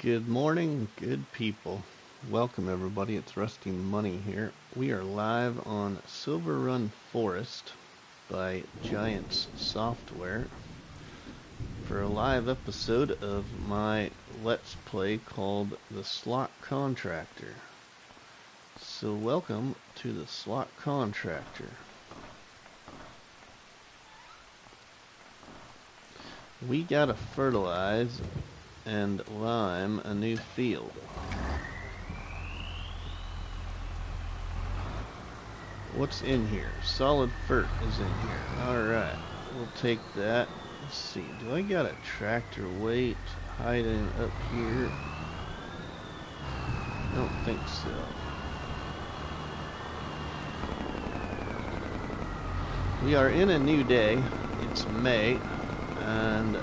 Good morning, good people. Welcome everybody, it's RustyMoney here. We are live on Silverrun Forest by Giants Software for a live episode of my Let's Play called The Slot Contractor. So welcome to the Slot Contractor. We gotta fertilize and lime a new field. What's in here? Solid fert is in here. Alright, we'll take that. Let's see, do I got a tractor weight hiding up here? I don't think so. We are in a new day. It's May, and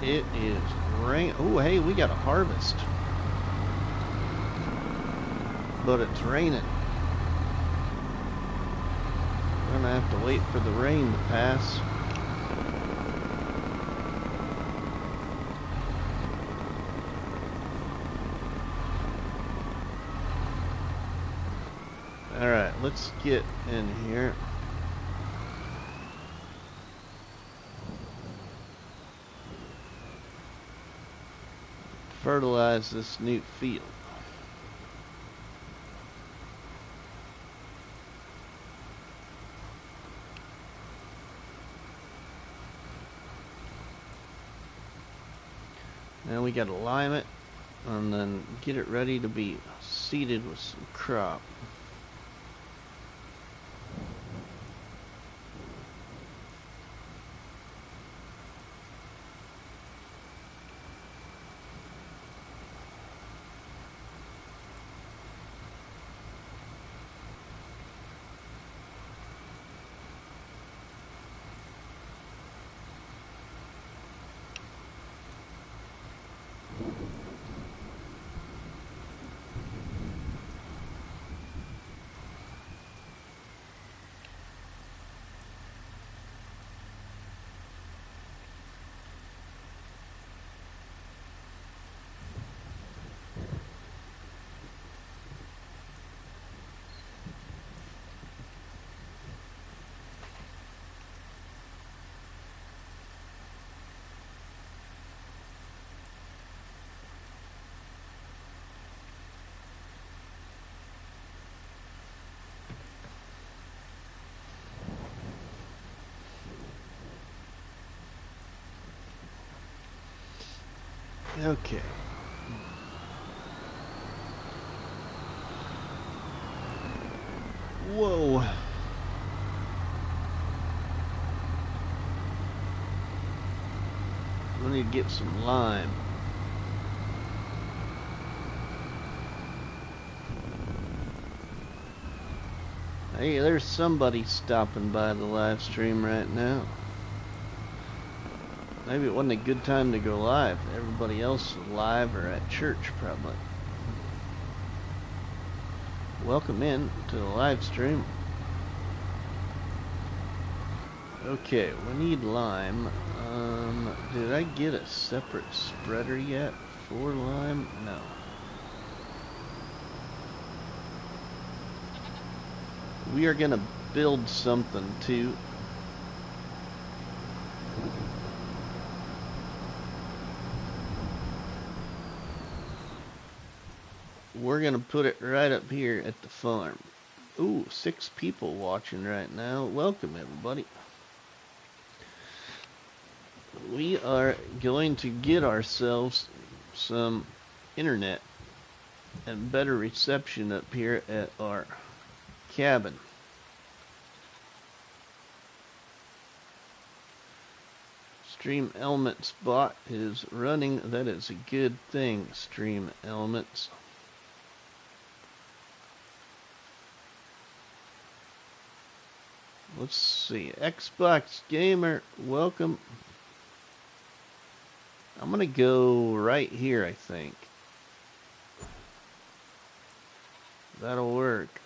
it is rain. Oh, hey, we got a harvest, but it's raining. We're gonna have to wait for the rain to pass. All right, let's get in here. Fertilize this new field. Now we gotta lime it and then get it ready to be seeded with some crop. Okay. Whoa. We need to get some lime. Hey, there's somebody stopping by the live stream right now. Maybe it wasn't a good time to go live. Everybody else is live or at church, probably. Welcome in to the live stream. Okay, we need lime. Did I get a separate spreader yet for lime? No. We are gonna build something too. We're gonna put it right up here at the farm. Ooh, 6 people watching right now. Welcome everybody. We are going to get ourselves some internet and better reception up here at our cabin. Stream Elements bot is running. That is a good thing, Stream Elements. Let's see. Xbox Gamer, welcome. I'm gonna go right here, I think. That'll work.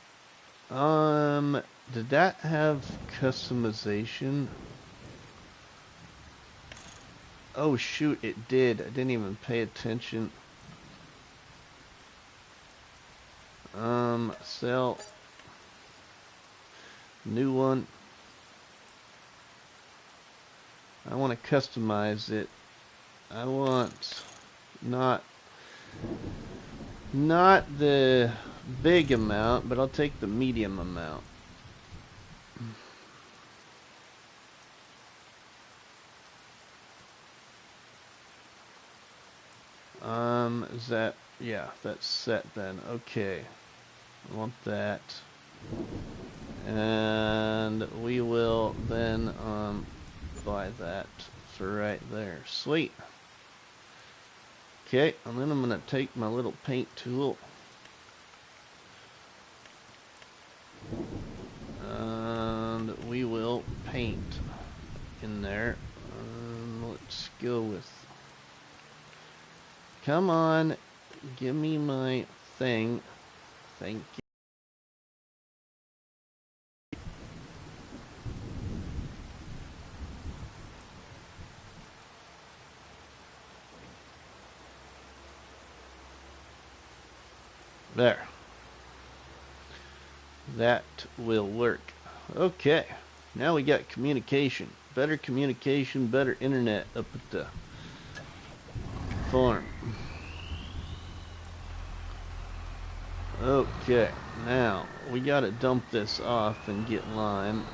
Did that have customization? Oh shoot, it did. I didn't even pay attention. Sell. New one. I want to customize it. I want not the big amount, but I'll take the medium amount. Is that, yeah, that's set then. Okay. I want that. And we will then buy that for right there. Sweet. Okay, and then I'm going to take my little paint tool. And we will paint in there. Let's go with... Come on, give me my thing. Thank you. There. That will work. Okay. Now we got communication. Better communication, better internet up at the farm. Okay. Now, we gotta dump this off and get lime.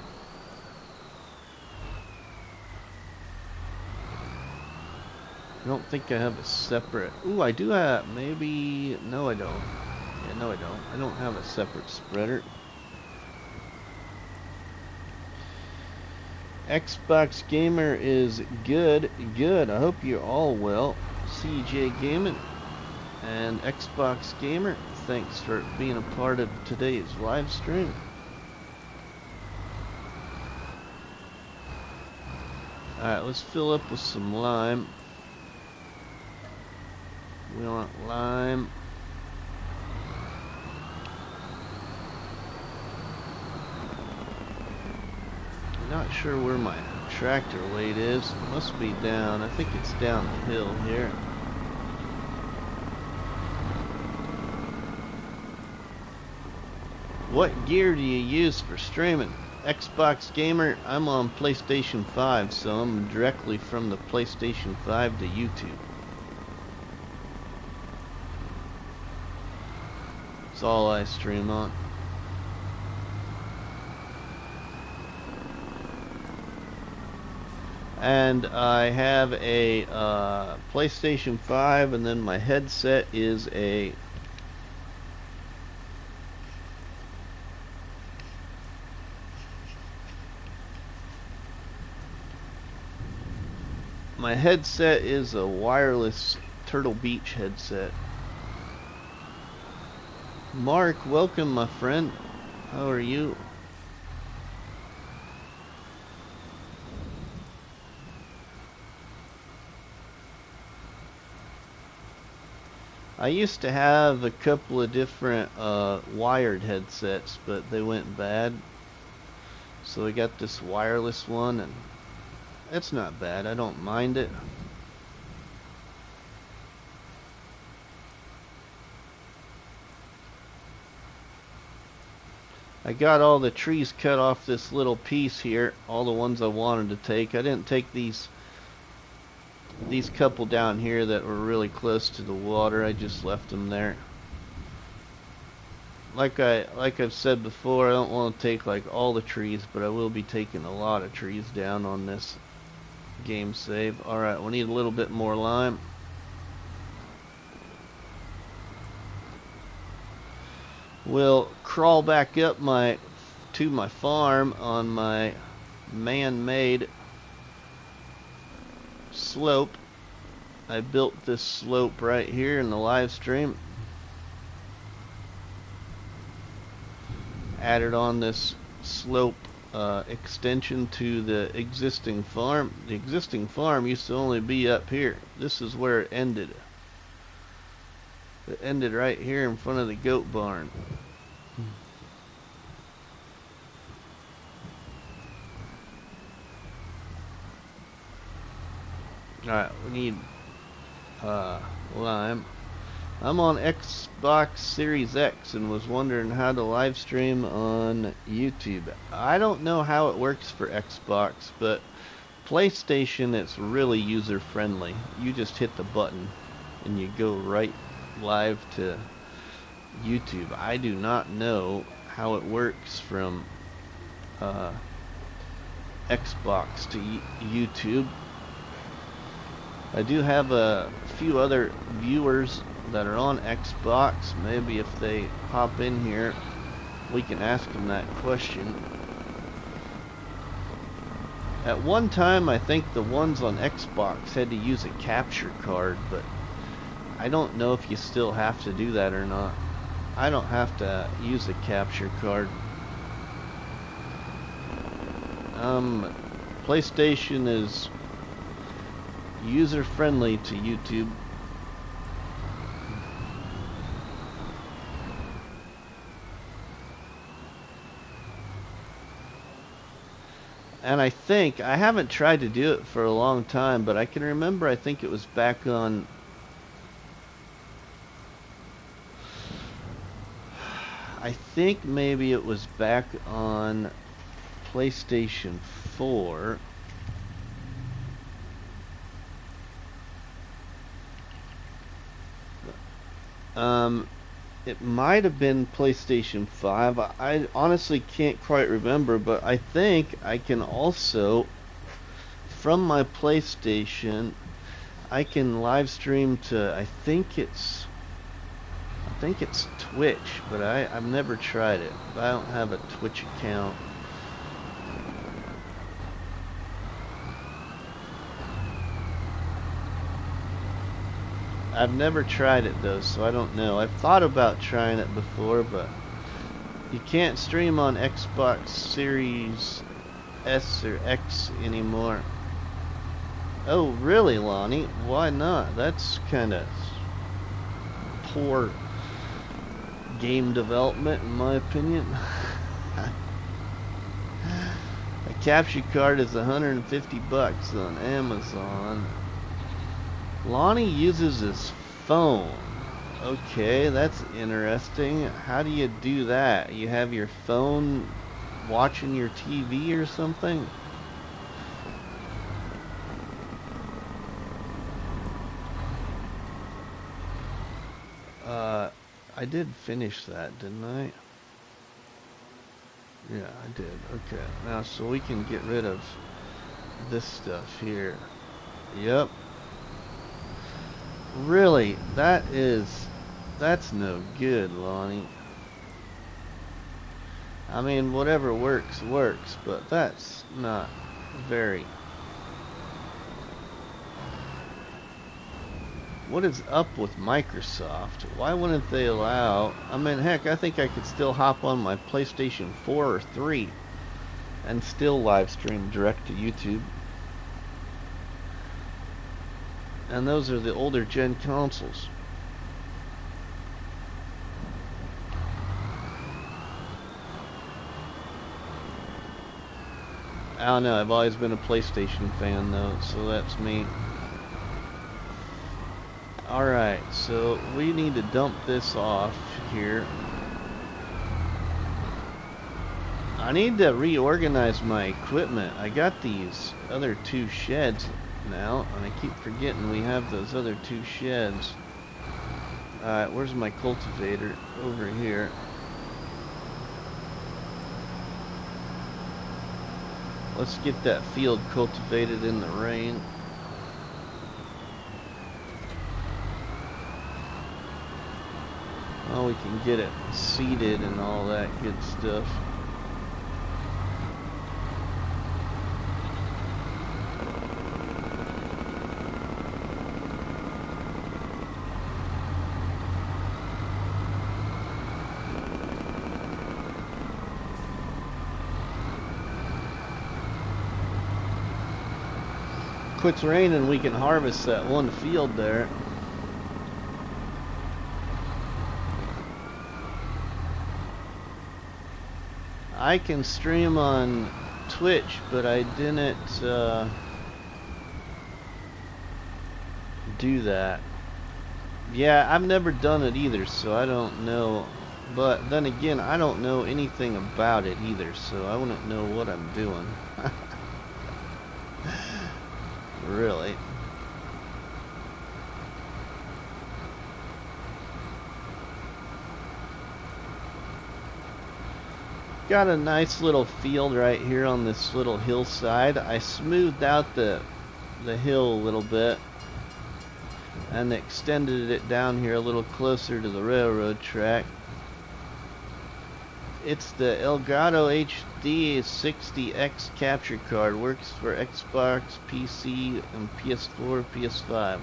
I don't think I have a separate... Ooh, I do have... Maybe... No, I don't. Yeah, no, I don't. I don't have a separate spreader. Xbox Gamer is good. Good. I hope you're all well. CJ Gaming and Xbox Gamer, thanks for being a part of today's live stream. Alright, let's fill up with some lime. We want lime. Not sure where my tractor weight is. It must be down. I think it's down the hill here. What gear do you use for streaming? Xbox Gamer, I'm on PlayStation 5, so I'm directly from the PlayStation 5 to YouTube. That's all I stream on. And I have a PlayStation 5, and then my headset is a wireless Turtle Beach headset. Mark, welcome my friend. How are you? I used to have a couple of different wired headsets, but they went bad. So I got this wireless one, and it's not bad. I don't mind it. I got all the trees cut off this little piece here, all the ones I wanted to take. I didn't take these couple down here that were really close to the water. I just left them there. Like I've said before, I don't want to take like all the trees, but I will be taking a lot of trees down on this game save. Alright, we need a little bit more lime. We'll crawl back up to my farm on my man-made slope. I built this slope right here in the live stream. Added on this slope extension to the existing farm. The existing farm used to only be up here. This is where it ended. It ended right here in front of the goat barn. Alright, we need lime. I'm on Xbox Series X and was wondering how to live stream on YouTube. I don't know how it works for Xbox, but PlayStation, it's really user friendly. You just hit the button and you go right live to YouTube. I do not know how it works from Xbox to YouTube. I do have a few other viewers that are on Xbox. Maybe if they hop in here, we can ask them that question. At one time, I think the ones on Xbox had to use a capture card, but I don't know if you still have to do that or not. I don't have to use a capture card. PlayStation is user-friendly to YouTube. And I think, I haven't tried to do it for a long time, but I can remember, I think it was back on, I think maybe it was back on PlayStation 4. It might have been PlayStation 5. I honestly can't quite remember, but I think I can also, from my PlayStation, I can live stream to, I think it's Twitch, but I've never tried it. I don't have a Twitch account. I've never tried it though, so I don't know. I've thought about trying it before, but you can't stream on Xbox Series S or X anymore. Oh, really, Lonnie? Why not? That's kind of poor game development, in my opinion. A capture card is $150 on Amazon. Lonnie uses his phone. Okay, that's interesting. How do you do that? You have your phone watching your TV or something? I did finish that, didn't I? Yeah, I did. Okay. Now, so we can get rid of this stuff here. Yep. Really, that's no good, Lonnie. I mean, whatever works, works, but that's not very... What is up with Microsoft? Why wouldn't they allow... I mean, heck, I think I could still hop on my PlayStation 4 or 3 and still live stream direct to YouTube. And those are the older gen consoles. I don't know, I've always been a PlayStation fan though, so that's me. Alright, so we need to dump this off here. I need to reorganize my equipment. I got these other two sheds now, and I keep forgetting we have those other two sheds. Alright, where's my cultivator? Over here. Let's get that field cultivated in the rain. Oh, we can get it seeded and all that good stuff. Quits raining, we can harvest that one field there. I can stream on Twitch, but I didn't do that. Yeah, I've never done it either, so I don't know. But then again, I don't know anything about it either, so I wouldn't know what I'm doing. Really. Got a nice little field right here on this little hillside. I smoothed out the hill a little bit and extended it down here a little closer to the railroad track. It's the Elgato HD 60X capture card. Works for Xbox, PC, and PS4, PS5.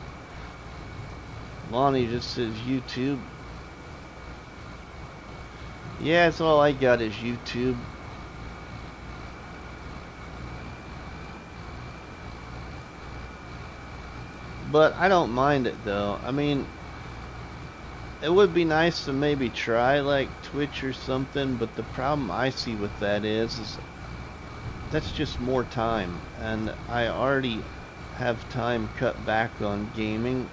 Lonnie just says YouTube. Yeah, that's all I got is YouTube. But I don't mind it though. I mean, it would be nice to maybe try like Twitch or something, but the problem I see with that is that's just more time, and I already have time cut back on gaming,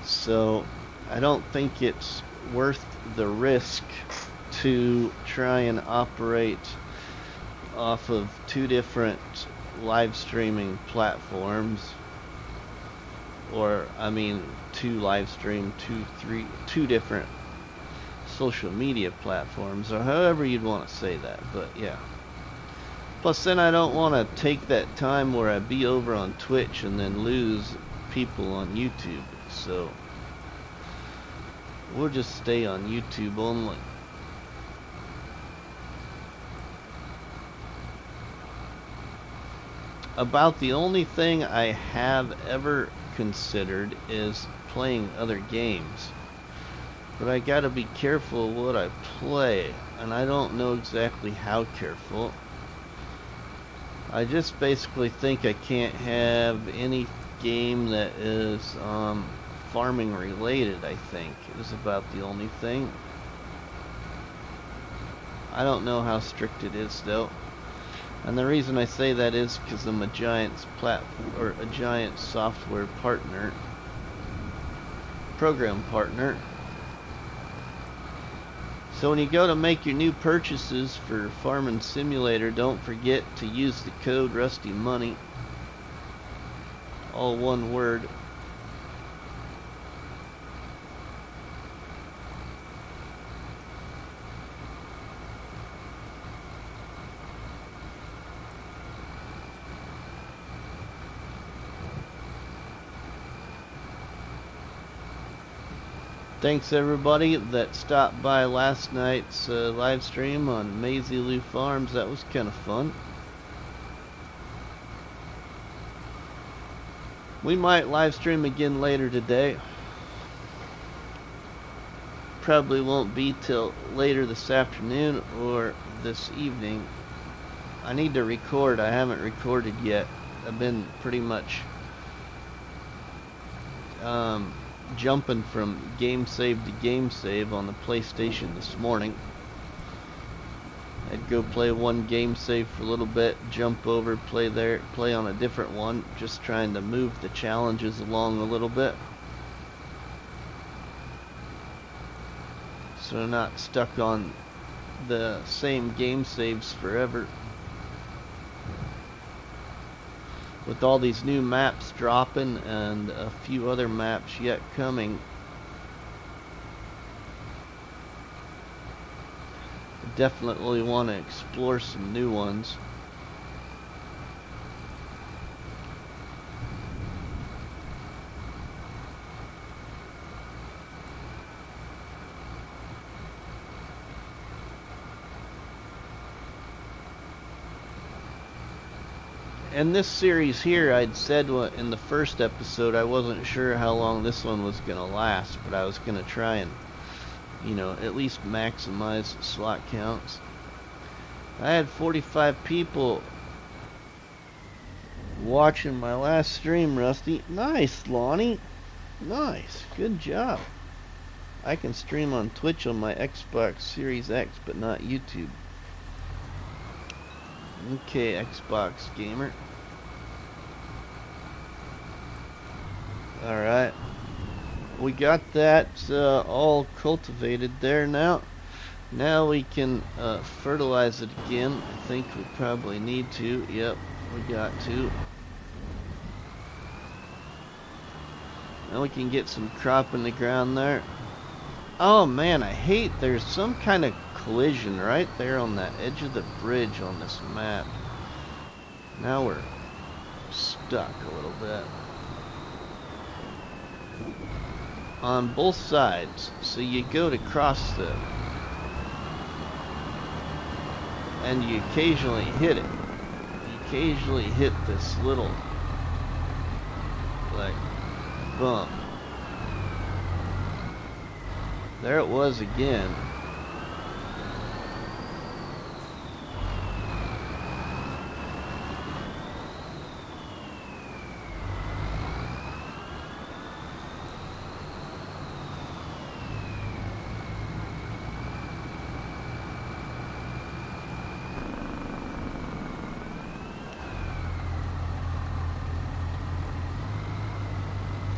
so I don't think it's worth the risk to try and operate off of two different live streaming platforms, or I mean two different social media platforms, or however you'd want to say that. But yeah, plus then I don't want to take that time where I be over on Twitch and then lose people on YouTube, so we'll just stay on YouTube only. About the only thing I have ever considered is playing other games, but I gotta be careful what I play, and I don't know exactly how careful. I just basically think I can't have any game that is farming related. I think is about the only thing. I don't know how strict it is though. And the reason I say that is because I'm a Giant's platform, or a Giant software partner, program partner. So when you go to make your new purchases for Farming Simulator, don't forget to use the code RustyMoney, all one word. Thanks everybody that stopped by last night's live stream on Maisie Lou Farms. That was kind of fun. We might live stream again later today. Probably won't be till later this afternoon or this evening. I need to record. I haven't recorded yet. I've been pretty much jumping from game save to game save on the PlayStation this morning. I'd go play one game save for a little bit, jump over, play on a different one, just trying to move the challenges along a little bit, so I'm not stuck on the same game saves forever. With all these new maps dropping and a few other maps yet coming, I definitely want to explore some new ones. And this series here, I'd said in the first episode, I wasn't sure how long this one was going to last, but I was going to try and, you know, at least maximize the slot counts. I had 45 people watching my last stream, Rusty. Nice, Lonnie. Nice. Good job. I can stream on Twitch on my Xbox Series X, but not YouTube. Okay, Xbox gamer. Alright. we got that all cultivated there now. Now we can fertilize it again. I think we probably need to. Yep, we got to. Now we can get some crop in the ground there. Oh man, I hate there's some kind of collision right there on that edge of the bridge on this map. Now we're stuck a little bit. On both sides. So you go to cross them. And you occasionally hit it. You occasionally hit this little, like, bump. There it was again.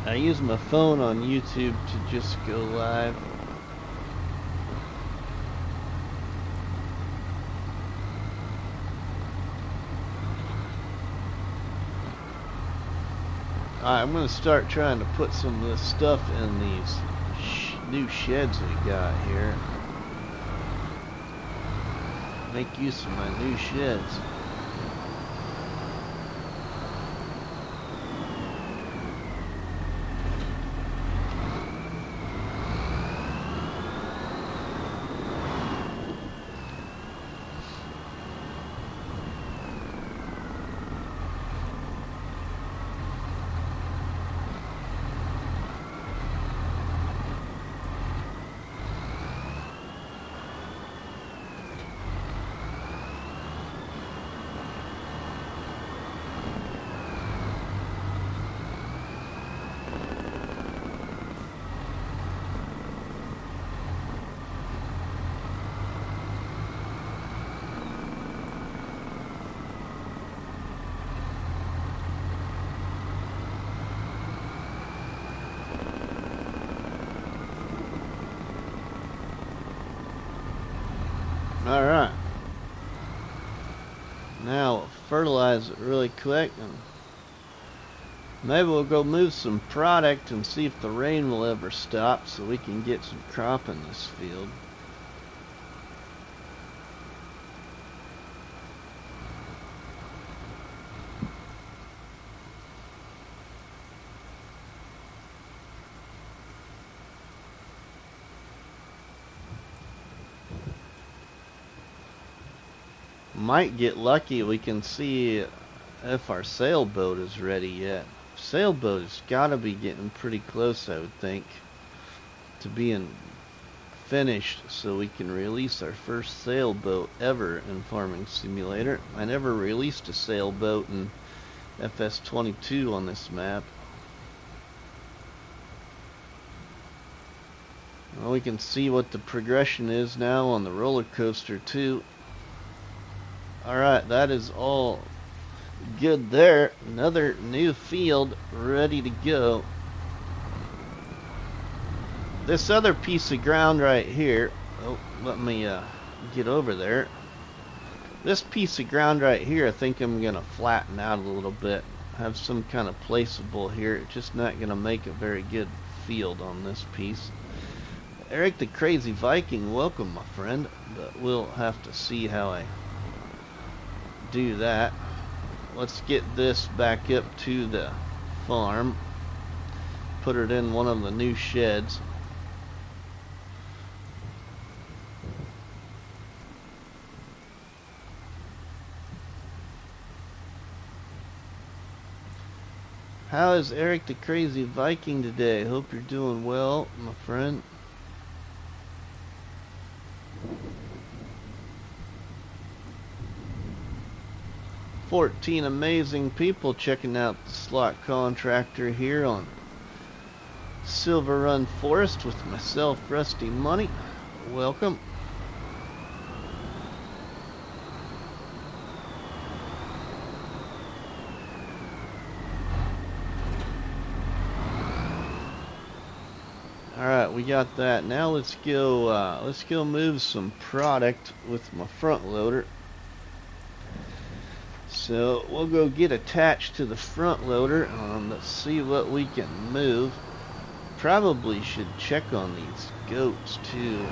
I use my phone on YouTube to just go live. Alright, I'm going to start trying to put some of this stuff in these new sheds we got here. Make use of my new sheds. Alright. Now we'll fertilize it really quick and maybe we'll go move some product and see if the rain will ever stop so we can get some crop in this field. Might get lucky, we can see if our sailboat is ready yet. Sailboat has got to be getting pretty close, I would think, to being finished so we can release our first sailboat ever in Farming Simulator. I never released a sailboat in FS22 on this map. Well, we can see what the progression is now on the roller coaster too. Alright, that is all good there. Another new field ready to go. This other piece of ground right here, oh, let me get over there. This piece of ground right here, I think I'm going to flatten out a little bit. Have some kind of placeable here. It's just not going to make a very good field on this piece. Eric the Crazy Viking, welcome my friend. But we'll have to see how I do that. Let's get this back up to the farm. Put it in one of the new sheds. How is Eric the Crazy Viking today? Hope you're doing well, my friend. Amazing people checking out the slot contractor here on Silverrun Forest with myself, RustyMoney. Welcome. we got that. Now let's go move some product with my front loader. So we'll go get attached to the front loader. Let's see what we can move. Probably should check on these goats too.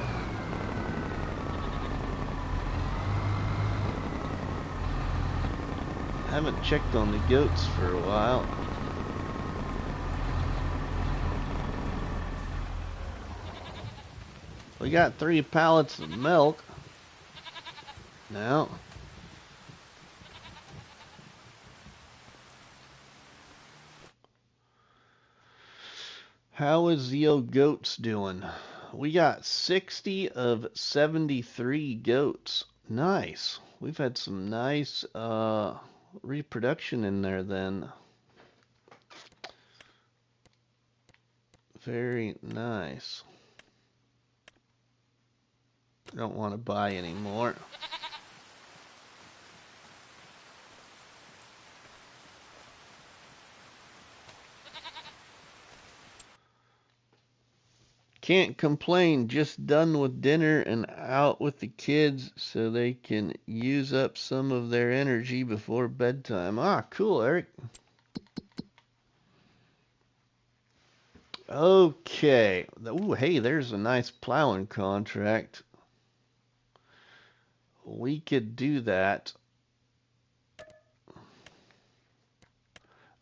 Haven't checked on the goats for a while. We got 3 pallets of milk. Now, how is the old goats doing? We got 60 of 73 goats. Nice. We've had some nice reproduction in there then. Very nice. Don't want to buy any more. Can't complain, just done with dinner and out with the kids so they can use up some of their energy before bedtime. Ah, cool, Eric. Okay. Ooh, hey, there's a nice plowing contract. We could do that.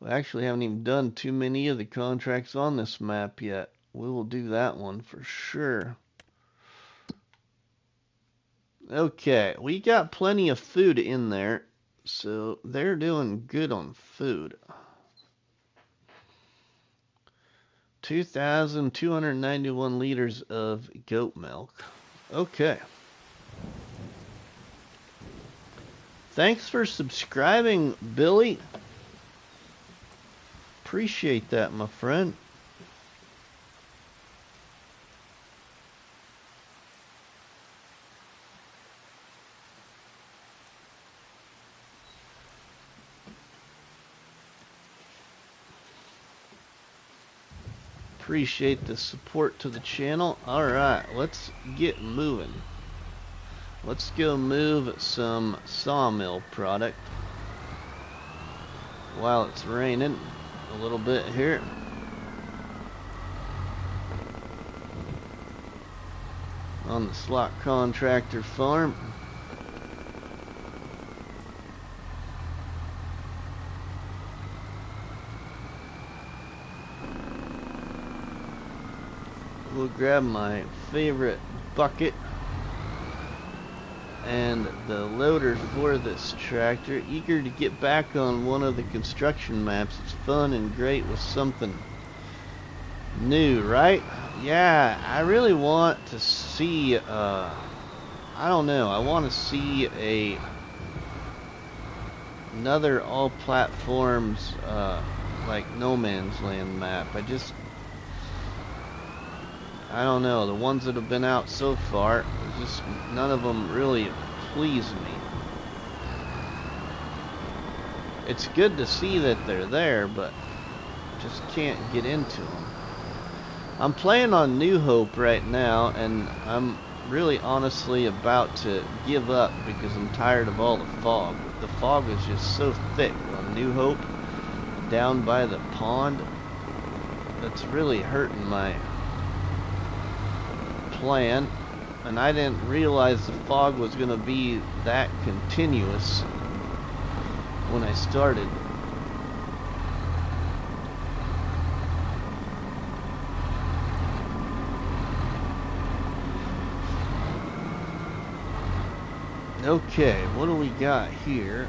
We actually haven't even done too many of the contracts on this map yet. We will do that one for sure. Okay, we got plenty of food in there, so they're doing good on food. 2,291 liters of goat milk. Okay. Thanks for subscribing, Billy. Appreciate that, my friend. Appreciate the support to the channel. Alright, let's get moving. Let's go move some sawmill product while it's raining a little bit here. On the slot contractor farm. We'll grab my favorite bucket and the loader for this tractor. Eager to get back on one of the construction maps. It's fun and great with something new, right? Yeah, I really want to see, I don't know, I want to see another all platforms, like No Man's Land map. I don't know, the ones that have been out so far, just none of them really please me. It's good to see that they're there, but just can't get into them. I'm playing on New Hope right now, and I'm really honestly about to give up because I'm tired of all the fog. The fog is just so thick on New Hope, down by the pond. That's really hurting my plan, and I didn't realize the fog was going to be that continuous when I started. Okay, what do we got here?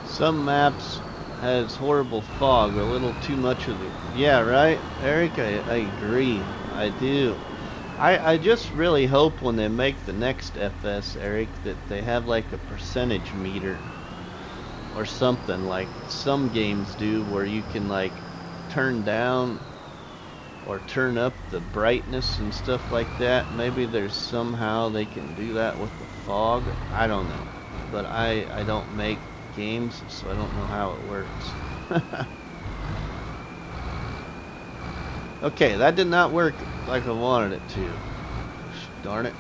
Some maps has horrible fog, a little too much of it. Yeah, right, Eric? I agree. I do. I just really hope when they make the next FS, Eric, that they have like a percentage meter or something like some games do, where you can like turn down or turn up the brightness and stuff like that. Maybe there's somehow they can do that with the fog. I don't know. But I don't make games, so I don't know how it works. Okay, that did not work like I wanted it to. Darn it.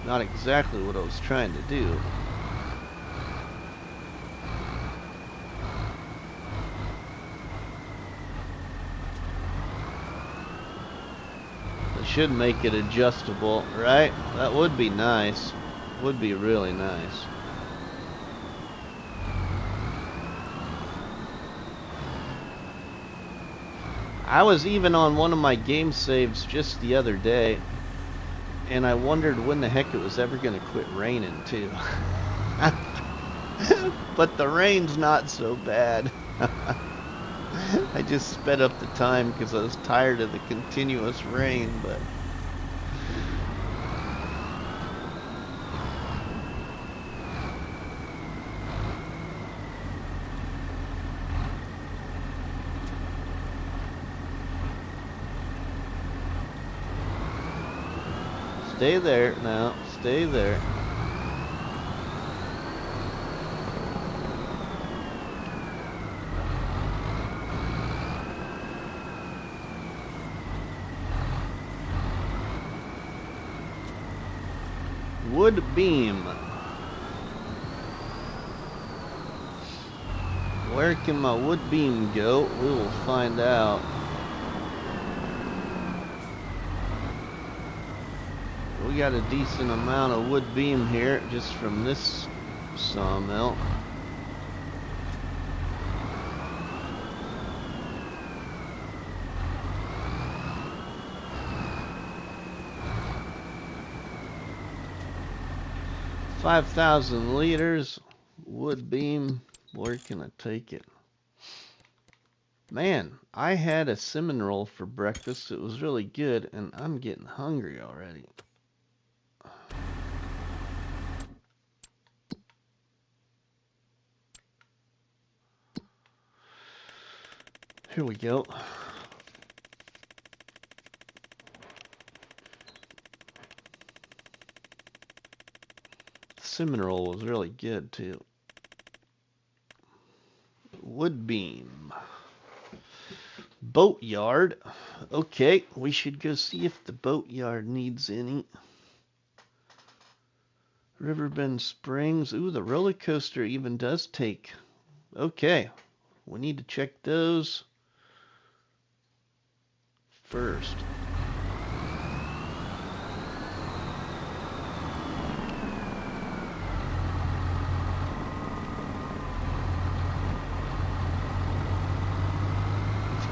Not exactly what I was trying to do. Should make it adjustable, right? That would be nice. Would be really nice. I was even on one of my game saves just the other day, and I wondered when the heck it was ever going to quit raining too. But the rain's not so bad. I just sped up the time because I was tired of the continuous rain, but stay there now, stay there. Wood beam. Where can my wood beam go? We will find out. We got a decent amount of wood beam here just from this sawmill. $5,000 wood beam. Where can I take it? Man, I had a cinnamon roll for breakfast. It was really good, and I'm getting hungry already. Here we go. Cinnamon roll was really good too. Wood beam. Boatyard. Okay, we should go see if the boatyard needs any. Riverbend Springs. Ooh, the roller coaster even does take. Okay, we need to check those first.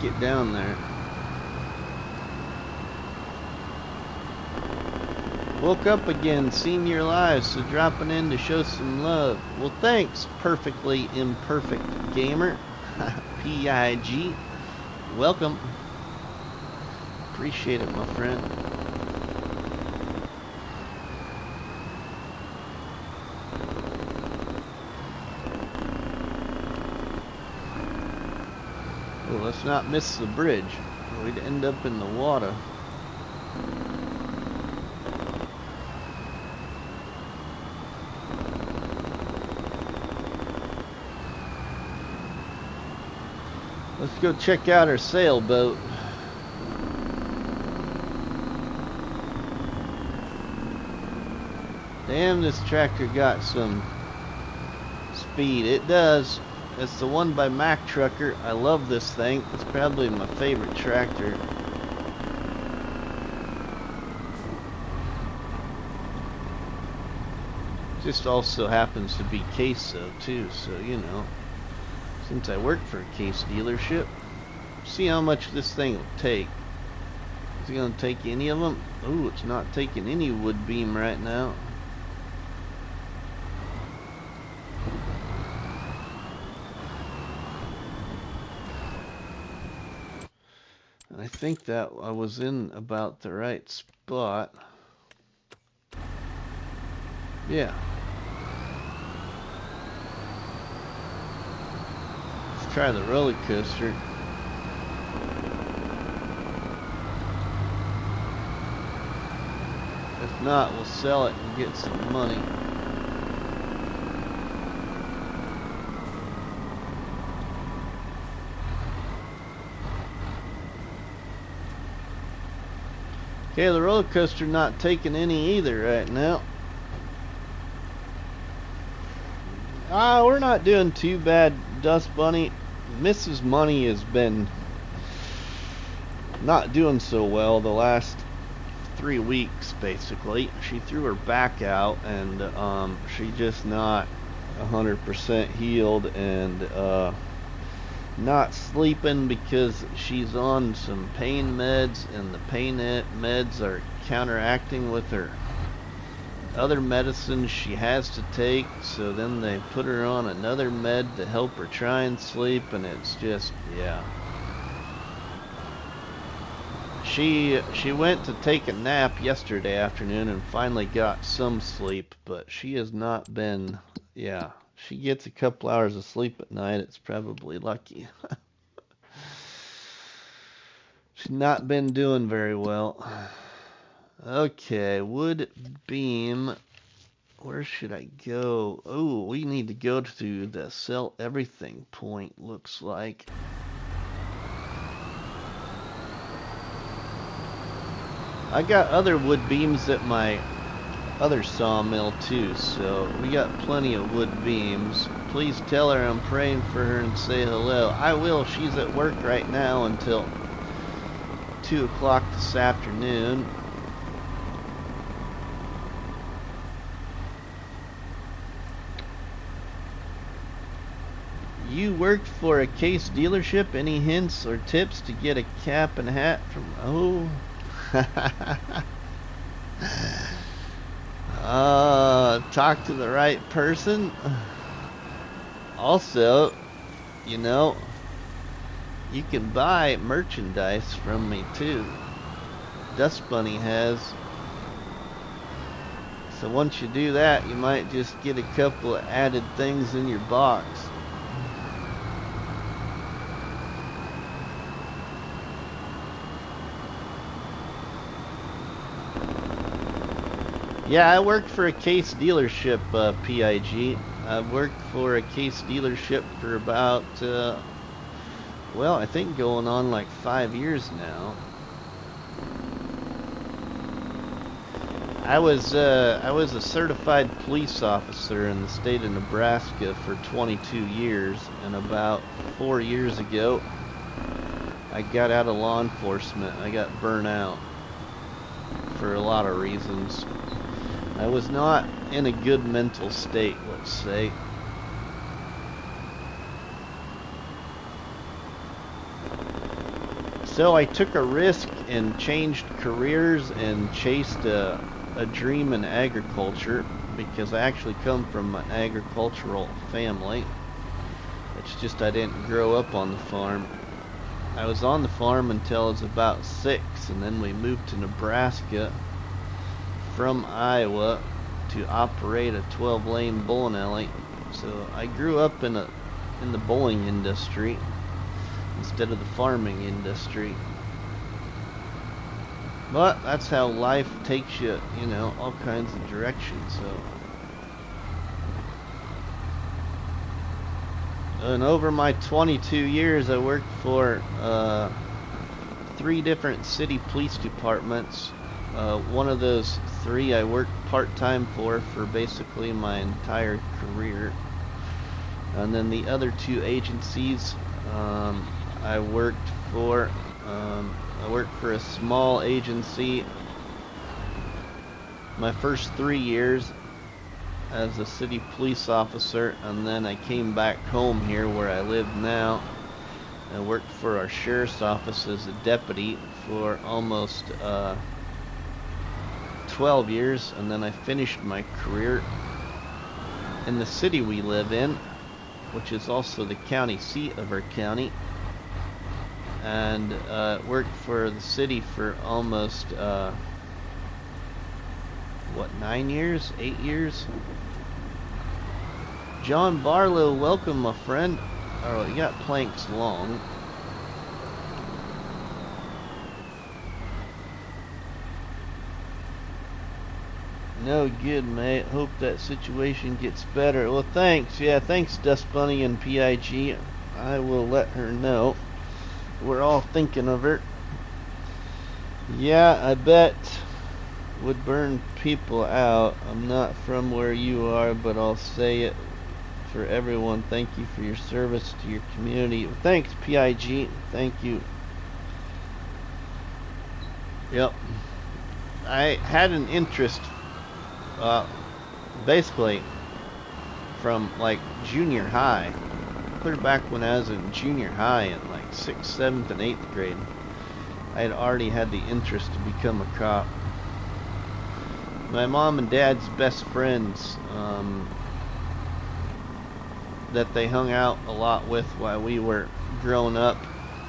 Get down there. Woke up again, seen your live, so dropping in to show some love. Well, thanks, perfectly imperfect gamer. PIG. Welcome. Appreciate it, my friend. Let's not miss the bridge. We'd end up in the water. Let's go check out our sailboat. Damn, this tractor got some speed. It does. It's the one by Mac Trucker. I love this thing. It's probably my favorite tractor. Just also happens to be queso too, so you know. Since I work for a case dealership, see how much this thing will take. Is it gonna take any of them? Ooh, it's not taking any wood beam right now. think that I was in about the right spot. Yeah. Let's try the roller coaster. If not, we'll sell it and get some money. Okay, the roller coaster not taking any either right now. We're not doing too bad, Dust Bunny. Mrs. Money has been not doing so well the last 3 weeks, basically. She threw her back out, and she just not 100% healed, and not sleeping because she's on some pain meds, and the pain meds are counteracting with her other medicine she has to take, so then they put her on another med to help her try and sleep, and it's just, yeah. She went to take a nap yesterday afternoon and finally got some sleep, but she has not been, yeah. She gets a couple hours of sleep at night, it's probably lucky. She's not been doing very well. Okay, wood beam. Where should I go? Oh, we need to go to the sell everything point, looks like. I got other wood beams at my other sawmill too, so we got plenty of wood beams. Please tell her I'm praying for her and say hello. I will. She's at work right now until 2 o'clock this afternoon. You worked for a Case dealership. Any hints or tips to get a cap and hat from... Oh. Talk to the right person. Also, you know, you can buy merchandise from me too. Dust Bunny has. So once you do that, you might just get a couple of added things in your box. Yeah, I worked for a Case dealership, PIG. I've worked for a Case dealership for about, well, I think going on like 5 years now. I was a certified police officer in the state of Nebraska for 22 years, and about 4 years ago, I got out of law enforcement. I got burnt out for a lot of reasons. I was not in a good mental state, let's say. So I took a risk and changed careers and chased a dream in agriculture, because I actually come from an agricultural family. It's just I didn't grow up on the farm. I was on the farm until I was about 6, and then we moved to Nebraska from Iowa to operate a 12-lane bowling alley. So I grew up in the bowling industry instead of the farming industry. But that's how life takes you, you know, all kinds of directions. So, and over my 22 years, I worked for 3 different city police departments. One of those 3 I worked part-time for basically my entire career. And then the other 2 agencies I worked for a small agency my first 3 years as a city police officer, and then I came back home here where I live now. I worked for our sheriff's office as a deputy for almost 12 years, and then I finished my career in the city we live in, which is also the county seat of our county, and worked for the city for almost what, 9 years, 8 years. John Barlow, welcome, my friend. Oh, you got planks long. No good, mate. Hope that situation gets better. Well, thanks. Yeah, thanks, Dust Bunny and PIG. I will let her know. We're all thinking of her. Yeah, I bet would burn people out. I'm not from where you are, but I'll say it for everyone. Thank you for your service to your community. Thanks, PIG. Thank you. Yep. I had an interest basically from like junior high, clear back when I was in junior high in like 6th, 7th, and 8th grade. I had already had the interest to become a cop. My mom and dad's best friends that they hung out a lot with while we were growing up,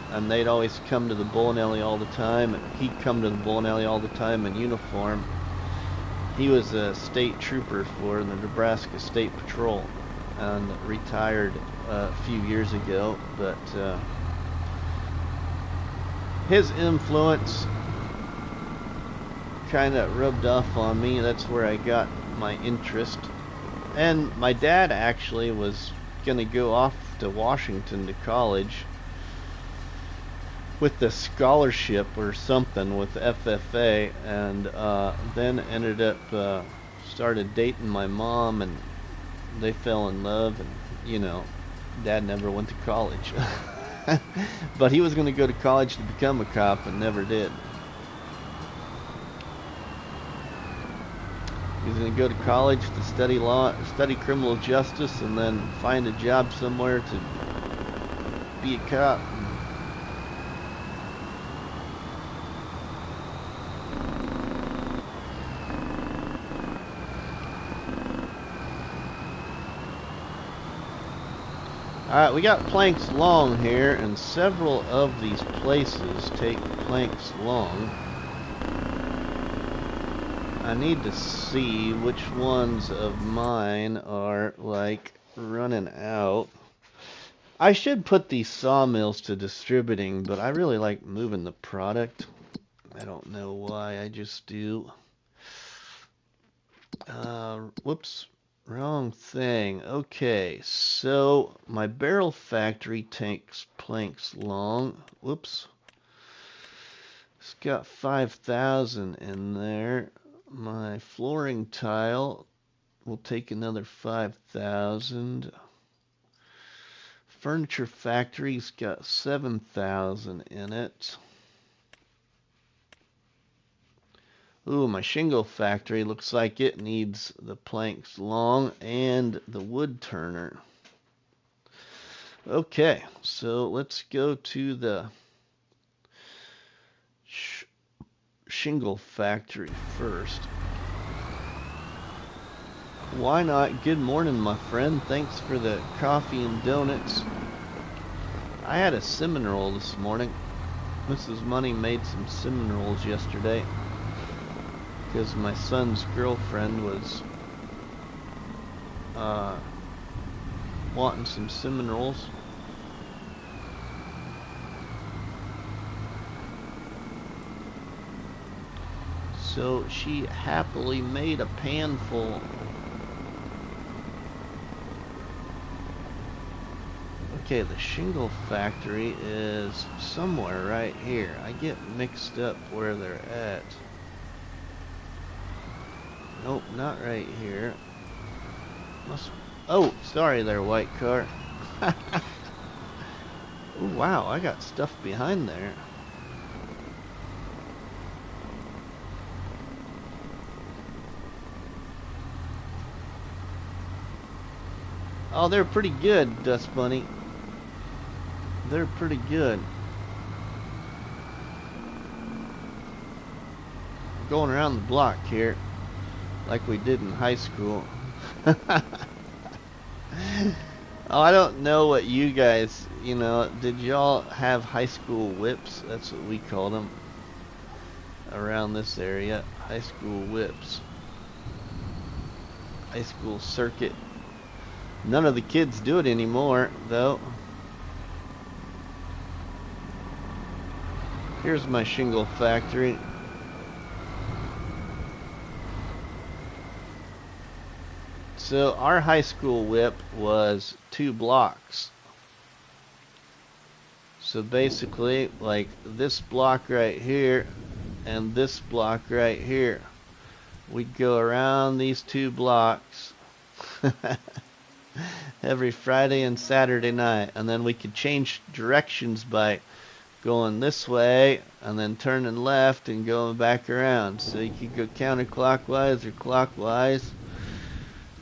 and they'd always come to the bowling alley all the time, and he'd come to the bowling alley all the time in uniform. He was a state trooper for the Nebraska State Patrol and retired a few years ago, but his influence kind of rubbed off on me. That's where I got my interest. And my dad actually was going to go off to Washington to college with the scholarship or something with FFA, and then ended up started dating my mom, and they fell in love, and you know, Dad never went to college. But he was going to go to college to become a cop and never did. He was going to go to college to study law, study criminal justice, and then find a job somewhere to be a cop. Alright, we got planks long here, and several of these places take planks long. I need to see which ones of mine are, like, running out. I should put these sawmills to distributing, but I really like moving the product. I don't know why, I just do. Whoops. Wrong thing. Okay, so my barrel factory takes planks long. Whoops. It's got 5,000 in there. My flooring tile will take another 5,000. Furniture factory's got 7,000 in it. Ooh, my shingle factory looks like it needs the planks long and the wood turner. Okay, so let's go to the shingle factory first. Why not? Good morning, my friend. Thanks for the coffee and donuts. I had a cinnamon roll this morning. Mrs. Money made some cinnamon rolls yesterday because my son's girlfriend was wanting some cinnamon rolls. So she happily made a pan full. Okay, the shingle factory is somewhere right here. I get mixed up where they're at. Nope, not right here. Oh, sorry there, white car. Oh, wow, I got stuff behind there. Oh, they're pretty good, Dust Bunny. They're pretty good. Going around the block here like we did in high school. Oh, I don't know what you guys, did y'all have high school whips? That's what we called them around this area. High school whips. High school circuit. None of the kids do it anymore, though. Here's my shingle factory. So our high school whip was 2 blocks. So basically, like this block right here and this block right here. We'd go around these 2 blocks every Friday and Saturday night, and then we could change directions by going this way and then turning left and going back around. So you could go counterclockwise or clockwise.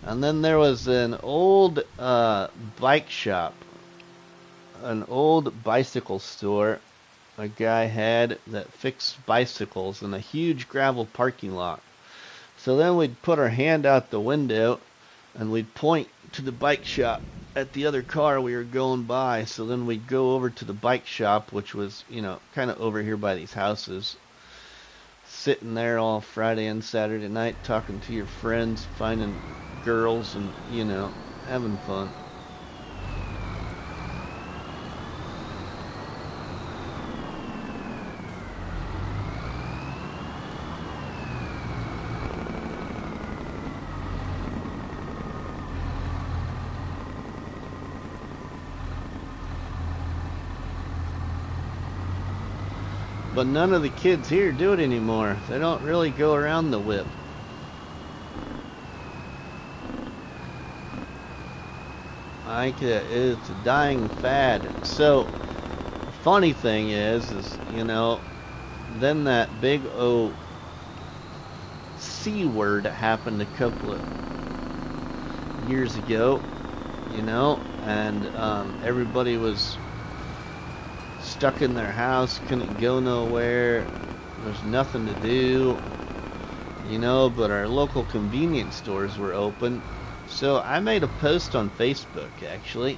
And then there was an old bike shop, an old bicycle store a guy had that fixed bicycles in a huge gravel parking lot. So then we'd put our hand out the window and we'd point to the bike shop at the other car we were going by. So then we'd go over to the bike shop, which was, kind of over here by these houses, sitting there all Friday and Saturday night talking to your friends, finding girls and, having fun. But none of the kids here do it anymore. They don't really go around the whip. It's a dying fad. So, funny thing is, then that big O C word happened a couple of years ago, and everybody was stuck in their house, couldn't go nowhere, there's nothing to do, but our local convenience stores were open. So I made a post on Facebook, actually,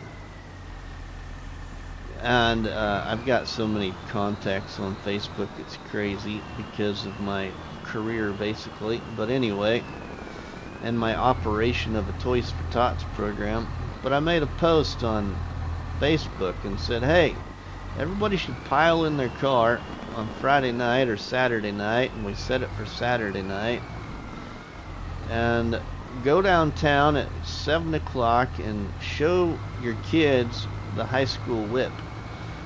and I've got so many contacts on Facebook, it's crazy because of my career, basically. But anyway, and my operation of a Toys for Tots program. But I made a post on Facebook and said, hey, everybody should pile in their car on Friday night or Saturday night, and we set it for Saturday night, and go downtown at 7 o'clock and show your kids the high school whip.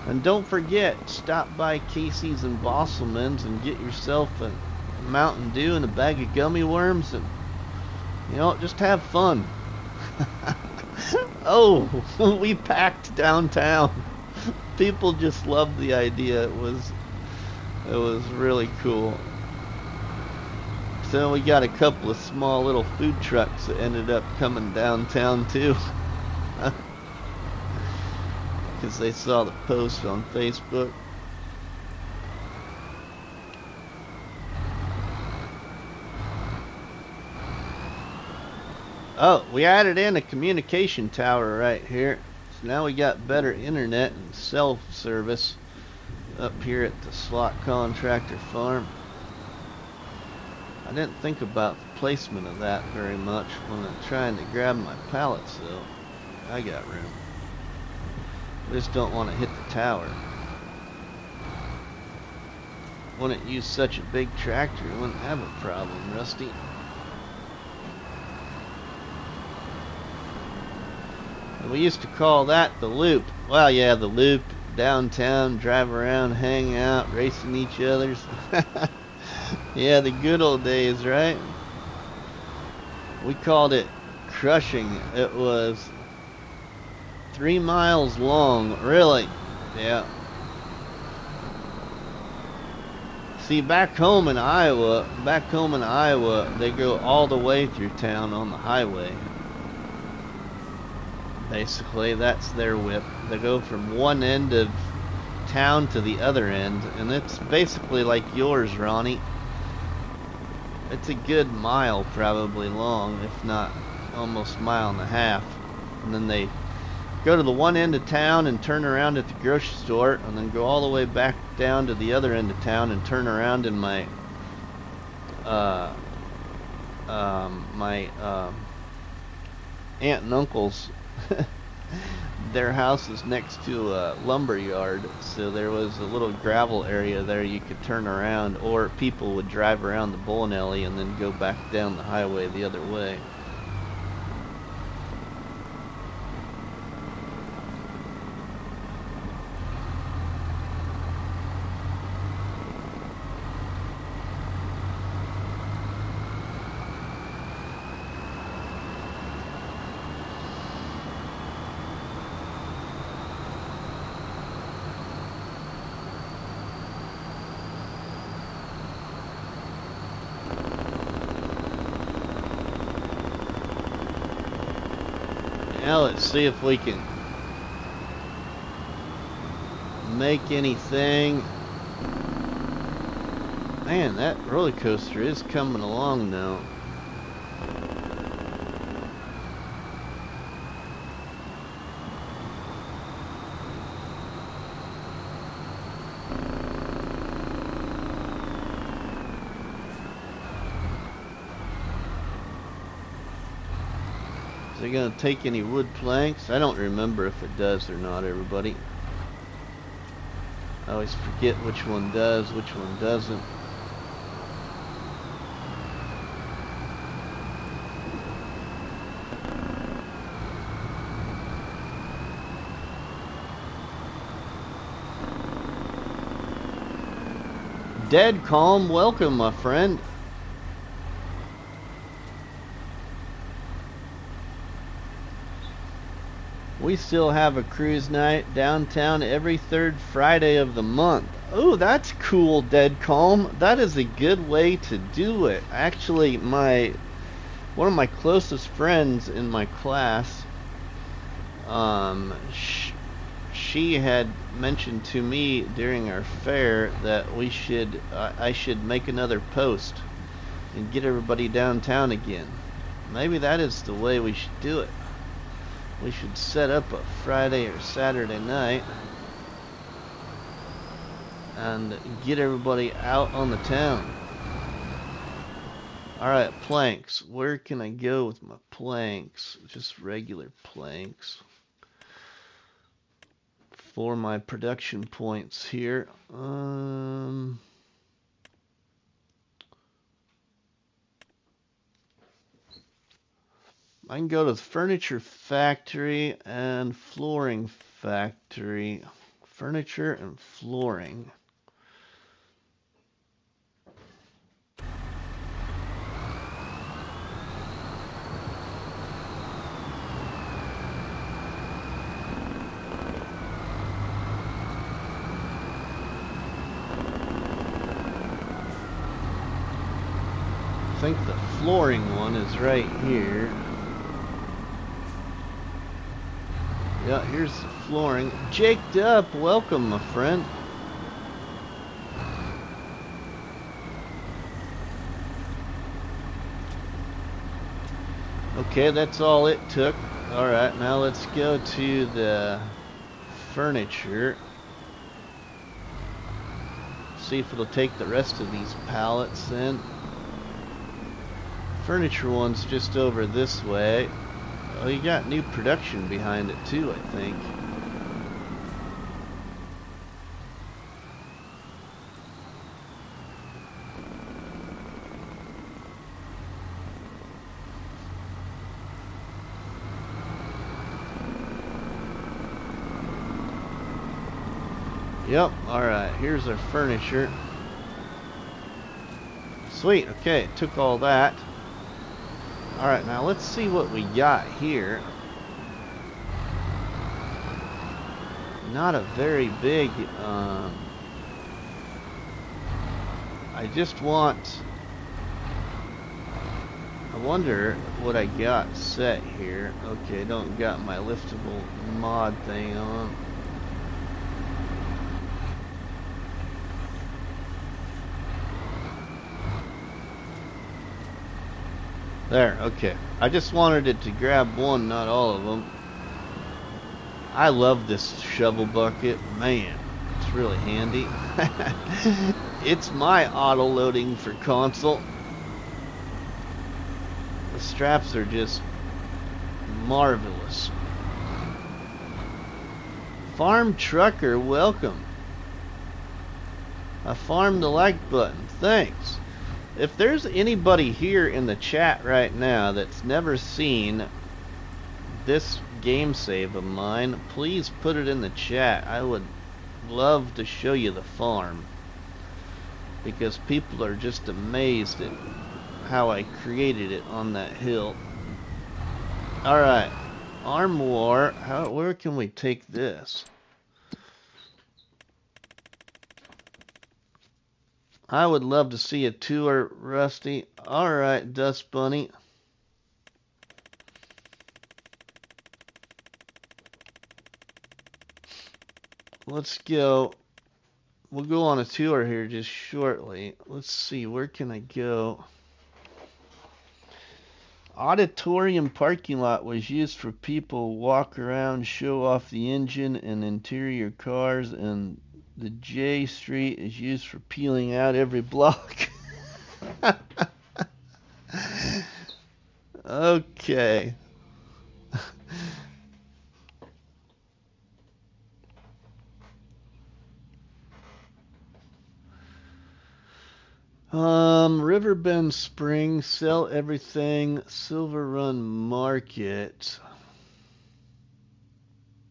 And don't forget, stop by Casey's and Bosselman's and get yourself a Mountain Dew and a bag of gummy worms and, just have fun. Oh, we packed downtown. People just loved the idea. It was really cool. So we got a couple of small little food trucks that ended up coming downtown too. Because they saw the post on Facebook. Oh, we added in a communication tower right here. So now we got better internet and cell service up here at the slot contractor farm. I didn't think about the placement of that very much when I'm trying to grab my pallets, though. I got room. I just don't want to hit the tower. Wouldn't use such a big tractor, wouldn't have a problem, Rusty. And we used to call that the loop. Well, yeah, the loop, downtown, drive around, hang out, racing each other's. Yeah, the good old days, right? We called it crushing. It was 3 miles long, really. Yeah. See, back home in Iowa, they go all the way through town on the highway. Basically, that's their whip. They go from one end of town to the other end, and it's basically like yours, Ronnie. It's a good mile probably long, if not almost a mile and a half. And then they go to the one end of town and turn around at the grocery store, and then go all the way back down to the other end of town and turn around in my aunt and uncle's. Their house is next to a lumber yard, so there was a little gravel area there you could turn around, or people would drive around the bowling alley and then go back down the highway the other way. Now let's see if we can make anything. Man, that roller coaster is coming along now. Is it going to take any wood planks? I don't remember if it does or not, everybody. I always forget which one does, which one doesn't. Dead Calm, welcome, my friend. We still have a cruise night downtown every third Friday of the month. Oh, that's cool, Dead Calm. That is a good way to do it. Actually, one of my closest friends in my class, she had mentioned to me during our fair that I should make another post and get everybody downtown again. Maybe that is the way we should do it. We should set up a Friday or Saturday night and get everybody out on the town. Alright, planks. Where can I go with my planks? Just regular planks. For my production points here. I can go to the furniture factory and flooring factory. Furniture and flooring. I think the flooring one is right here. Yeah, here's the flooring. Jaked up, welcome, my friend. Okay, that's all it took. Alright, now let's go to the furniture. See if it'll take the rest of these pallets then. Furniture one's just over this way. Oh, you got new production behind it too, I think. Yep, alright, here's our furniture. Sweet, okay, took all that. Alright, now let's see what we got here. Not a very big, I just want, I wonder what I got set here. Okay, don't got my liftable mod thing on. There, okay. I just wanted it to grab one, not all of them. I love this shovel bucket. Man, it's really handy. It's my auto loading for console. The straps are just marvelous. Farm Trucker, welcome. I farmed the like button. Thanks. If there's anybody here in the chat right now that's never seen this game save of mine, please put it in the chat. I would love to show you the farm, because people are just amazed at how I created it on that hill. Alright, Arm War. Where can we take this? I would love to see a tour, Rusty. Alright, Dust Bunny. Let's go. We'll go on a tour here just shortly. Let's see, where can I go? Auditorium parking lot was used for people walk around, show off the engine and interior cars, and the J Street is used for peeling out every block. Okay. Riverbend Springs, sell everything, Silverrun Market.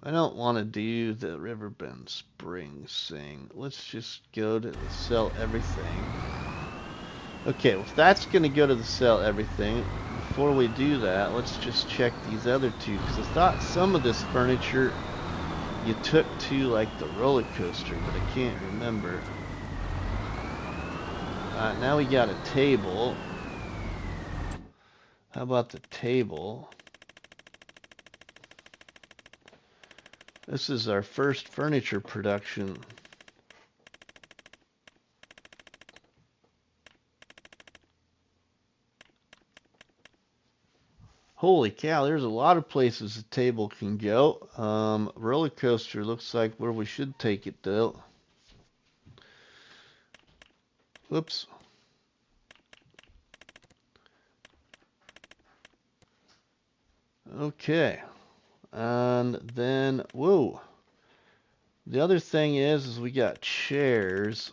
I don't want to do the Riverbend Springs thing. Let's just go to the sell everything. Okay, well, if that's going to go to the sell everything, before we do that, let's just check these other two, because I thought some of this furniture you took to, like, the roller coaster, but I can't remember. Now we got a table. How about the table? This is our first furniture production. Holy cow, there's a lot of places the table can go. Roller coaster looks like where we should take it, though. Whoops. Okay. And then, whoa. The other thing is we got chairs.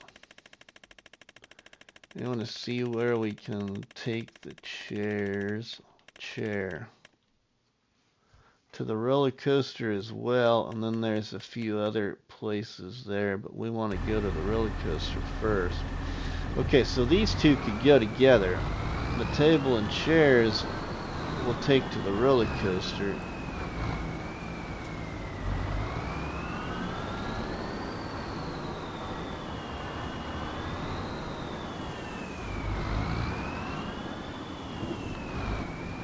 We want to see where we can take the chairs. Chair. To the roller coaster as well. And then there's a few other places there. But we want to go to the roller coaster first. Okay, so these two could go together. The table and chairs we'll take to the roller coaster.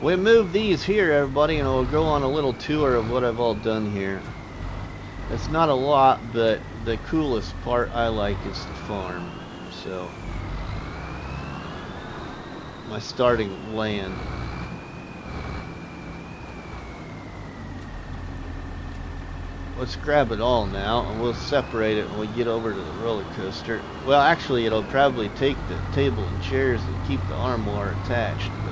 We move these here, everybody, and we'll go on a little tour of what I've all done here. It's not a lot, but the coolest part I like is the farm. So, my starting land. Let's grab it all now, and we'll separate it when we get over to the roller coaster. Well, actually, it'll probably take the table and chairs and keep the armoire attached. But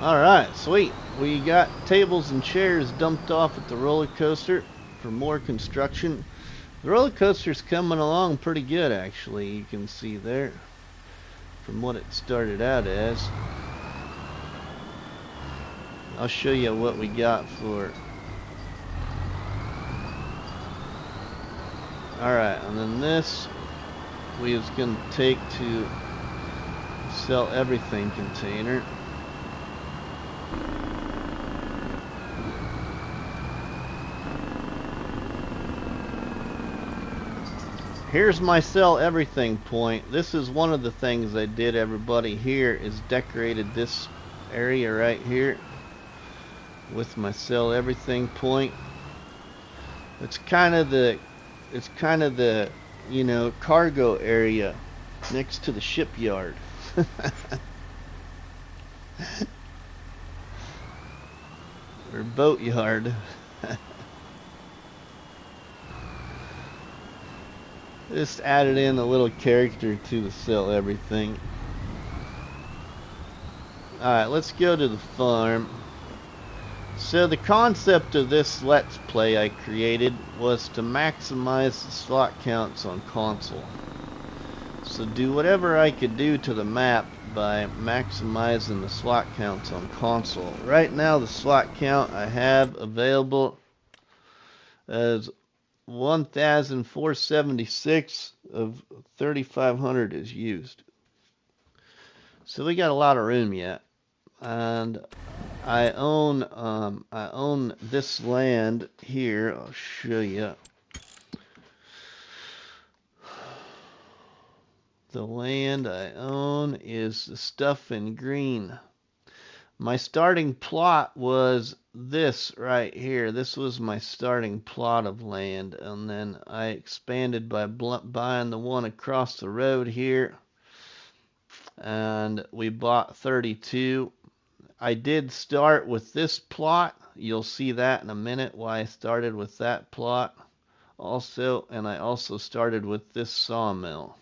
alright, sweet. We got tables and chairs dumped off at the roller coaster for more construction. The roller coaster's coming along pretty good, actually. You can see there from what it started out as. I'll show you what we got for Alright, and then this we was going to take to sell everything container. Here's my sell everything point. This is one of the things I did, everybody. Here is decorated this area right here with my sell everything point. It's kind of the you know, cargo area next to the shipyard. Or boat yard. Just added in a little character to the sell everything. Alright, let's go to the farm. So the concept of this Let's Play I created was to maximize the slot counts on console. So do whatever I could do to the map by maximizing the slot counts on console. Right now the slot count I have available is 1,476 of 3,500 is used. So we got a lot of room yet. And I own this land here. I'll show you. The land I own is the stuff in green. My starting plot was this right here. This was my starting plot of land, and then I expanded by buying the one across the road here, and we bought 32. I did start with this plot. You'll see that in a minute why I started with that plot also, and I also started with this sawmill.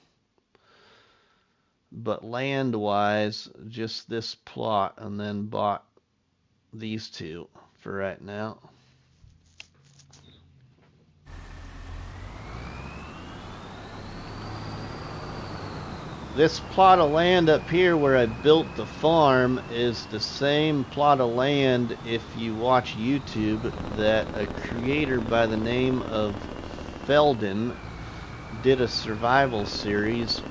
But land-wise, just this plot, and then bought these two for right now. This plot of land up here where I built the farm is the same plot of land, if you watch YouTube, that a creator by the name of Feldon did a survival series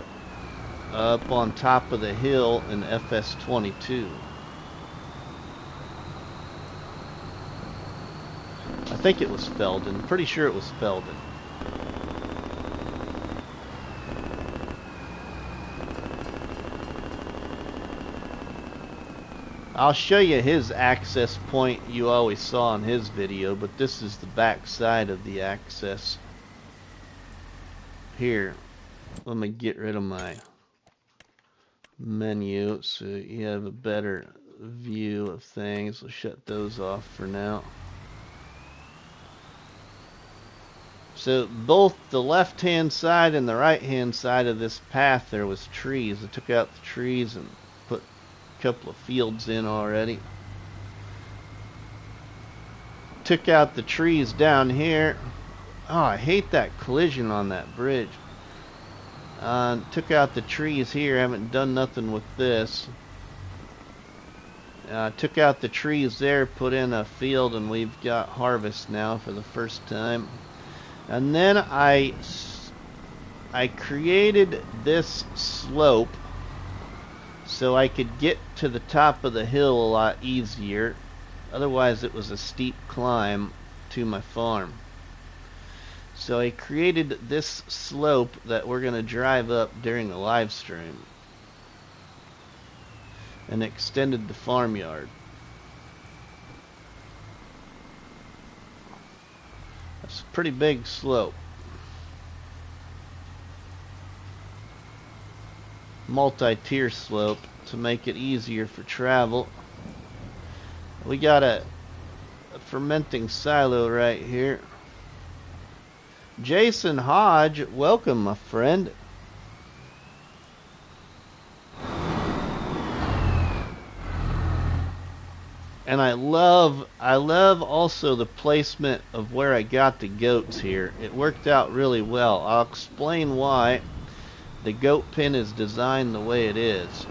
up on top of the hill in FS22. I think it was Feldon. Pretty sure it was Feldon. I'll show you his access point you always saw in his video, but this is the back side of the access. Here, let me get rid of my menu so you have a better view of things. We'll shut those off for now. So both the left hand side and the right hand side of this path there was trees. I took out the trees and put a couple of fields in already. Took out the trees down here. Oh, I hate that collision on that bridge. Took out the trees here. Haven't done nothing with this. Took out the trees there, put in a field, and we've got harvest now for the first time. And then I created this slope so I could get to the top of the hill a lot easier. Otherwise it was a steep climb to my farm. So I created this slope that we're going to drive up during the live stream, and extended the farmyard. That's a pretty big slope. Multi-tier slope to make it easier for travel. We got a fermenting silo right here. Jason Hodge, welcome, my friend. And I love also the placement of where I got the goats here. It worked out really well. I'll explain why the goat pen is designed the way it is.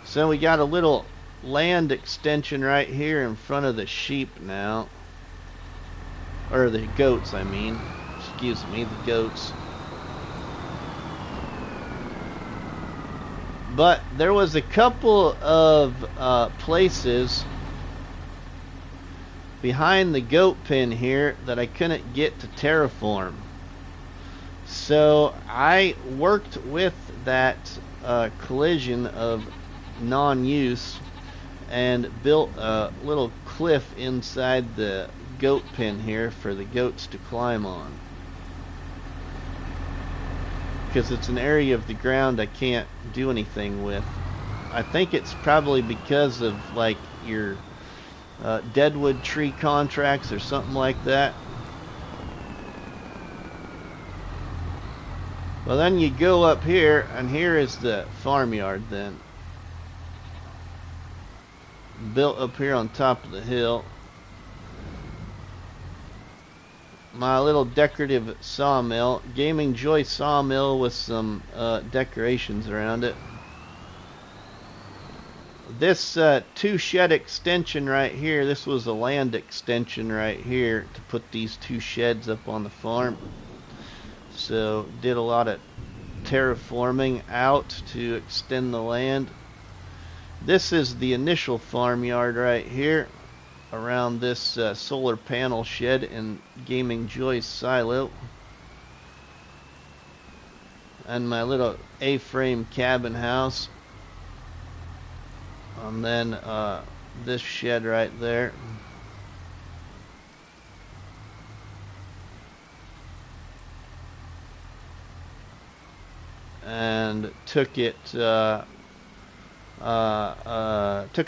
So we got a little land extension right here in front of the sheep now. Or the goats, I mean. Excuse me, the goats. But there was a couple of places behind the goat pen here that I couldn't get to terraform. So I worked with that collision of non-use and built a little cliff inside the goat pen here for the goats to climb on. Because it's an area of the ground I can't do anything with. I think it's probably because of like your deadwood tree contracts or something like that. Well, then you go up here, and here is the farmyard then. Built up here on top of the hill. My little decorative sawmill, Gaming Joy sawmill with some decorations around it. This 2-shed extension right here, this was a land extension right here to put these 2 sheds up on the farm. So did a lot of terraforming out to extend the land. This is the initial farmyard right here around this solar panel shed in Gaming Joy's silo. And my little A-frame cabin house. And then this shed right there. And took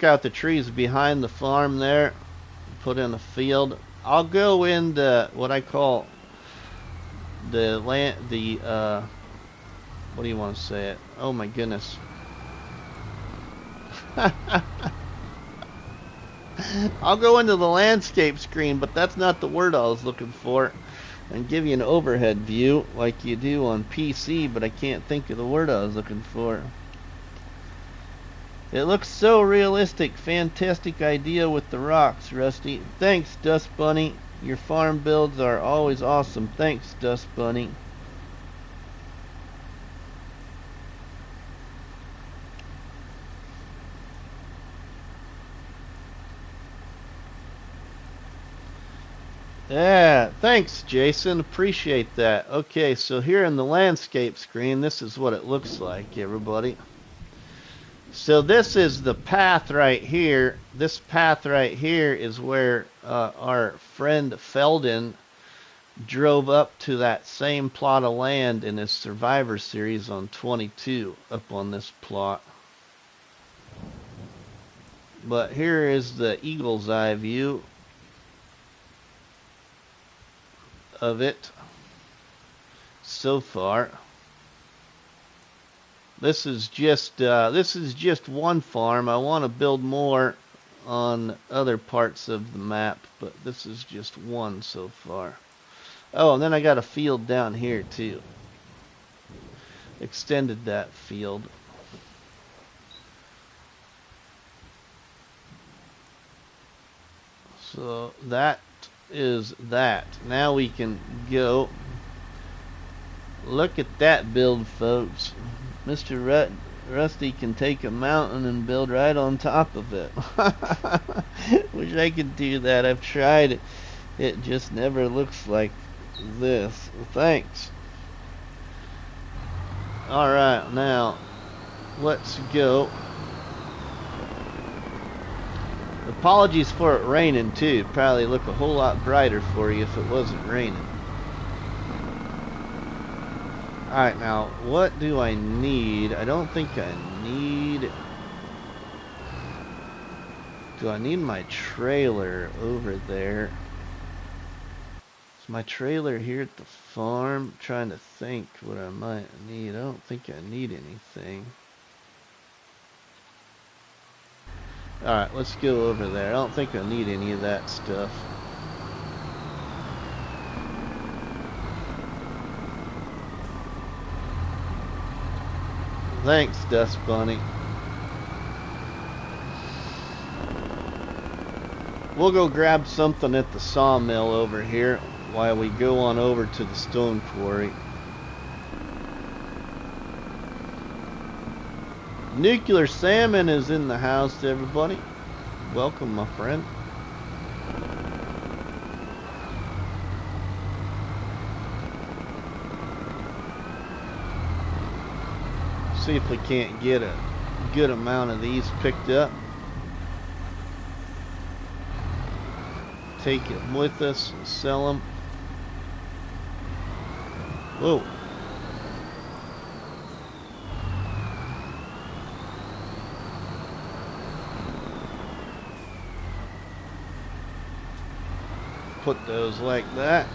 out the trees behind the farm there, put in a field. I'll go in the what I call the land, what do you want to say it? Oh my goodness. I'll go into the landscape screen, but that's not the word I was looking for, and give you an overhead view like you do on PC, but I can't think of the word I was looking for. It looks so realistic. Fantastic idea with the rocks, Rusty. Thanks, Dust Bunny. Your farm builds are always awesome. Thanks, Dust Bunny. Yeah, thanks, Jason. Appreciate that. Okay, so here in the landscape screen, this is what it looks like, everybody. So this is the path right here. This path right here is where our friend Felden drove up to that same plot of land in his Survivor series on 22, up on this plot. But here is the eagle's eye view of it so far. This is just one farm. I want to build more on other parts of the map, but this is just one so far. Oh, and then I got a field down here too. Extended that field. So that is that. Now we can go. Look at that build, folks. Mr. Rusty can take a mountain and build right on top of it. Wish I could do that. I've tried it. It just never looks like this. Thanks. Alright, now let's go. Apologies for it raining too. It'd probably look a whole lot brighter for you if it wasn't raining. Alright, now, what do I need? I don't think I need... Do I need my trailer over there? Is my trailer here at the farm? I'm trying to think what I might need. I don't think I need anything. Alright, let's go over there. I don't think I need any of that stuff. Thanks, Dust Bunny. We'll go grab something at the sawmill over here. while we go on over to the stone quarry. Nuclear Salmon is in the house, everybody. Welcome, my friend. See if we can't get a good amount of these picked up. Take them with us and sell them. Whoa. Put those like that.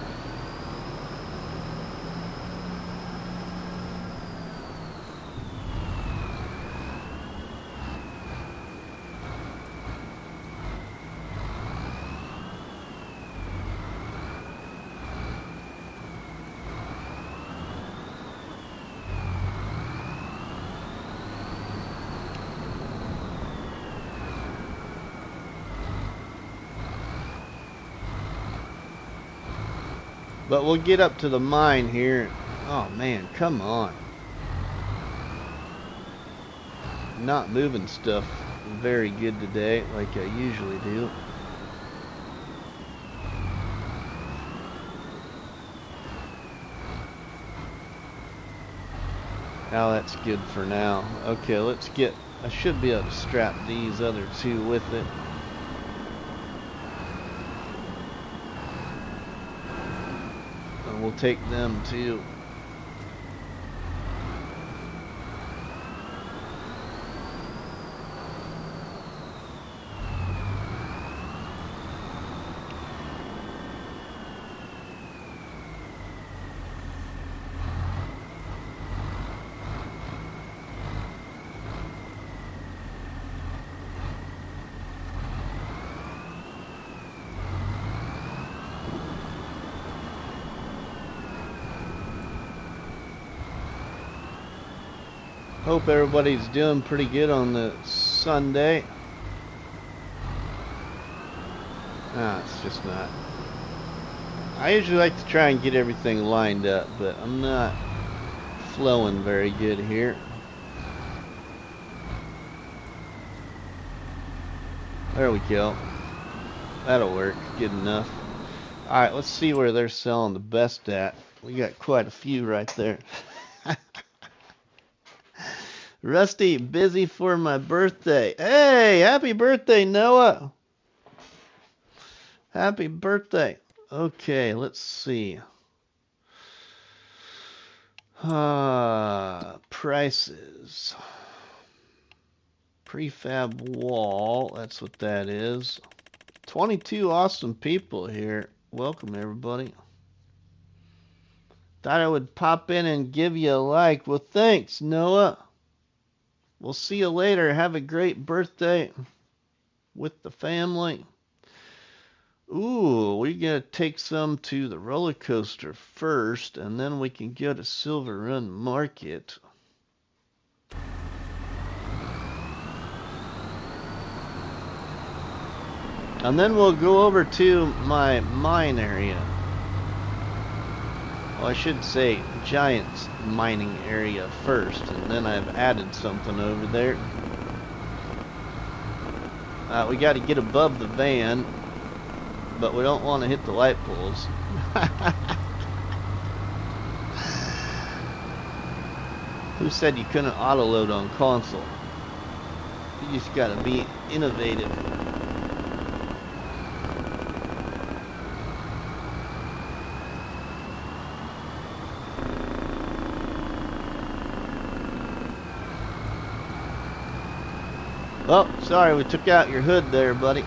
But we'll get up to the mine here. Oh man, come on. Not moving stuff very good today like I usually do. Now that's good for now. Okay, let's get, I should be able to strap these other two with it. We'll take them too. Hope everybody's doing pretty good on the Sunday. It's just not. I usually like to try and get everything lined up, but I'm not flowing very good here. There we go. That'll work. Good enough. Alright, let's see where they're selling the best at. We got quite a few right there. Rusty, busy for my birthday. Hey, happy birthday, Noah. Happy birthday. Okay, let's see. Prices. Prefab wall, that's what that is. 22 awesome people here. Welcome, everybody. Thought I would pop in and give you a like. Well, thanks, Noah. We'll see you later. Have a great birthday with the family. Ooh, we're going to take some to the roller coaster first, and then we can go to Silverrun Market. And then we'll go over to my mine area. Well, I should say Giant's mining area first, and then I've added something over there. We got to get above the van, but we don't want to hit the light poles. Who said you couldn't auto-load on console? You just got to be innovative. Oh, sorry, we took out your hood there, buddy.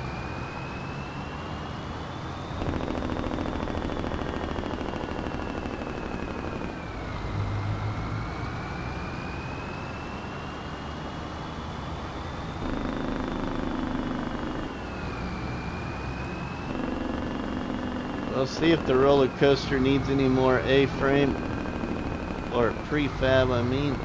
We'll see if the roller coaster needs any more A-frame, or prefab, I mean.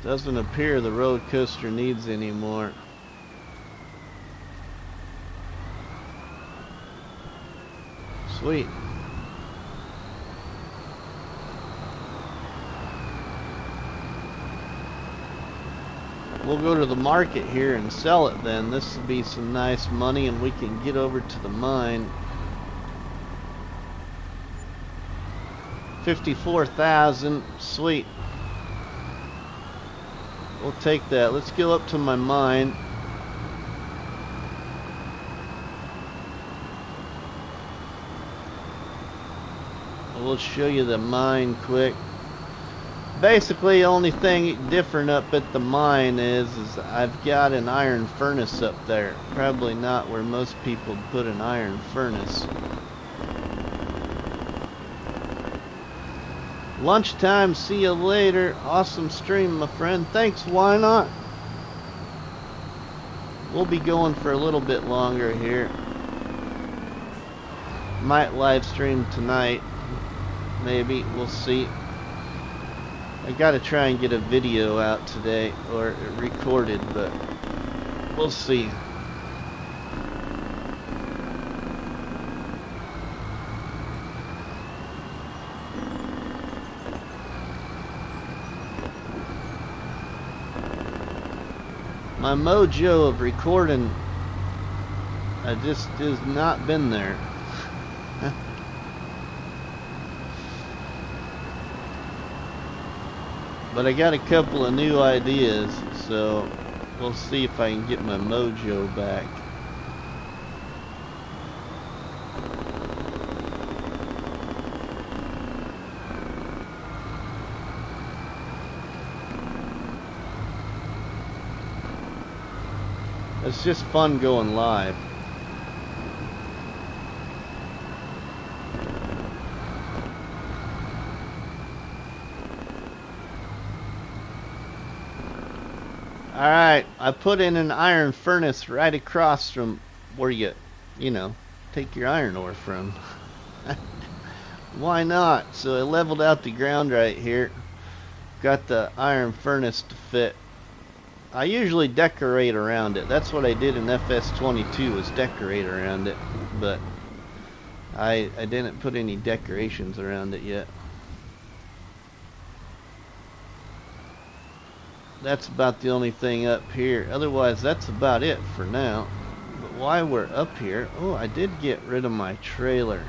Doesn't appear the roller coaster needs any more. Sweet. We'll go to the market here and sell it then. This will be some nice money and we can get over to the mine. 54,000. Sweet. We'll take that. Let's go up to my mine. We'll show you the mine quick. Basically, the only thing different up at the mine is I've got an iron furnace up there. Probably not where most people put an iron furnace. Lunchtime, see you later. Awesome stream, my friend. Thanks, why not? We'll be going for a little bit longer here. Might live stream tonight. Maybe, we'll see. I gotta try and get a video out today, or recorded, but we'll see. My mojo of recording, I just has not been there. But I got a couple of new ideas, so we'll see if I can get my mojo back. It's just fun going live. Alright, I put in an iron furnace right across from where you know, take your iron ore from. Why not? So I leveled out the ground right here. Got the iron furnace to fit. I usually decorate around it. That's what I did in FS22, was decorate around it. But I didn't put any decorations around it yet. That's about the only thing up here. Otherwise, that's about it for now. But while we're up here, oh, I did get rid of my trailer.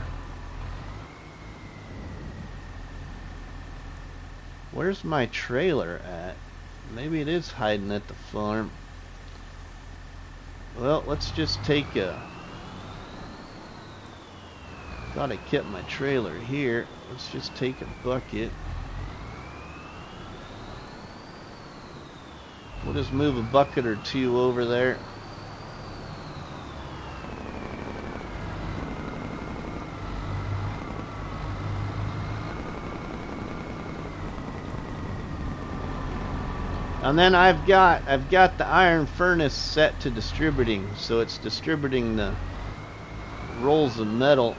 Where's my trailer at? Maybe it is hiding at the farm. Well, let's just take a... Thought I kept my trailer here. Let's just take a bucket. We'll just move a bucket or two over there. And then I've got the iron furnace set to distributing, so it's distributing the rolls of metal.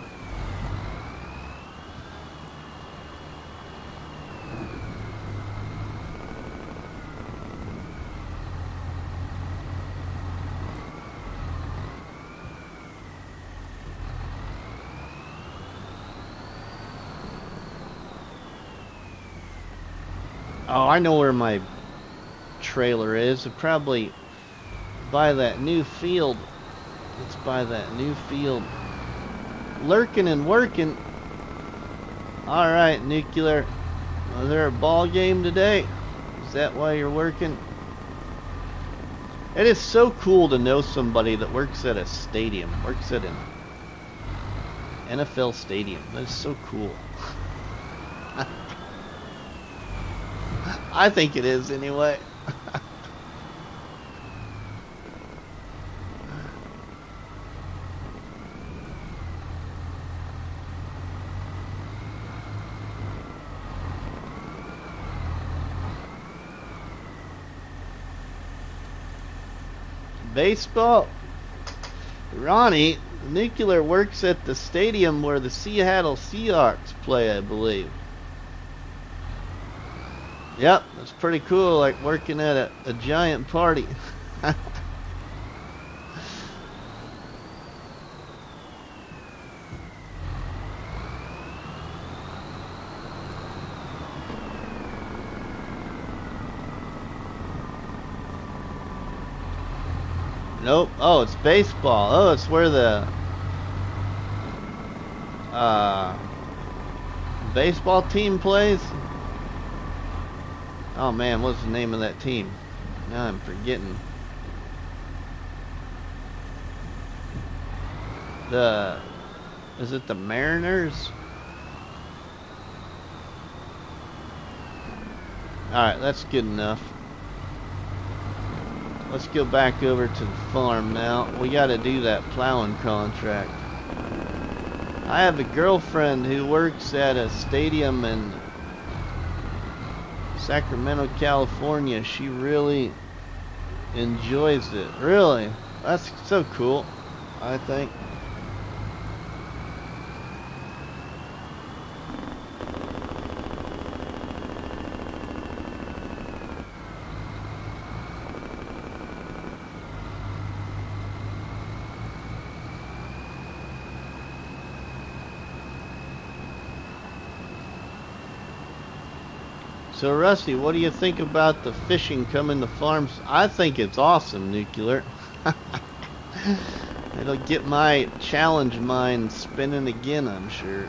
Oh, I know where my trailer is. I'll probably by that new field. Let's buy that new field. Lurking and working. Alright, Nuclear. Was there a ball game today? Is that why you're working? It is so cool to know somebody that works at a stadium. Works at an NFL stadium. That is so cool. I think it is anyway. Baseball? Ronnie, Nuclear works at the stadium where the Seattle Seahawks play, I believe. Yep, it's pretty cool, like working at a giant party. Nope. Oh, it's baseball. Oh, it's where the baseball team plays. Oh man, what's the name of that team? Now I'm forgetting. Is it the Mariners? Alright, that's good enough. Let's go back over to the farm now. We gotta do that plowing contract. I have a girlfriend who works at a stadium in Sacramento, California. She really enjoys it. Really? That's so cool, I think. So Rusty, what do you think about the fishing coming to farms? I think it's awesome, Nuclear. It'll get my challenge mind spinning again, I'm sure.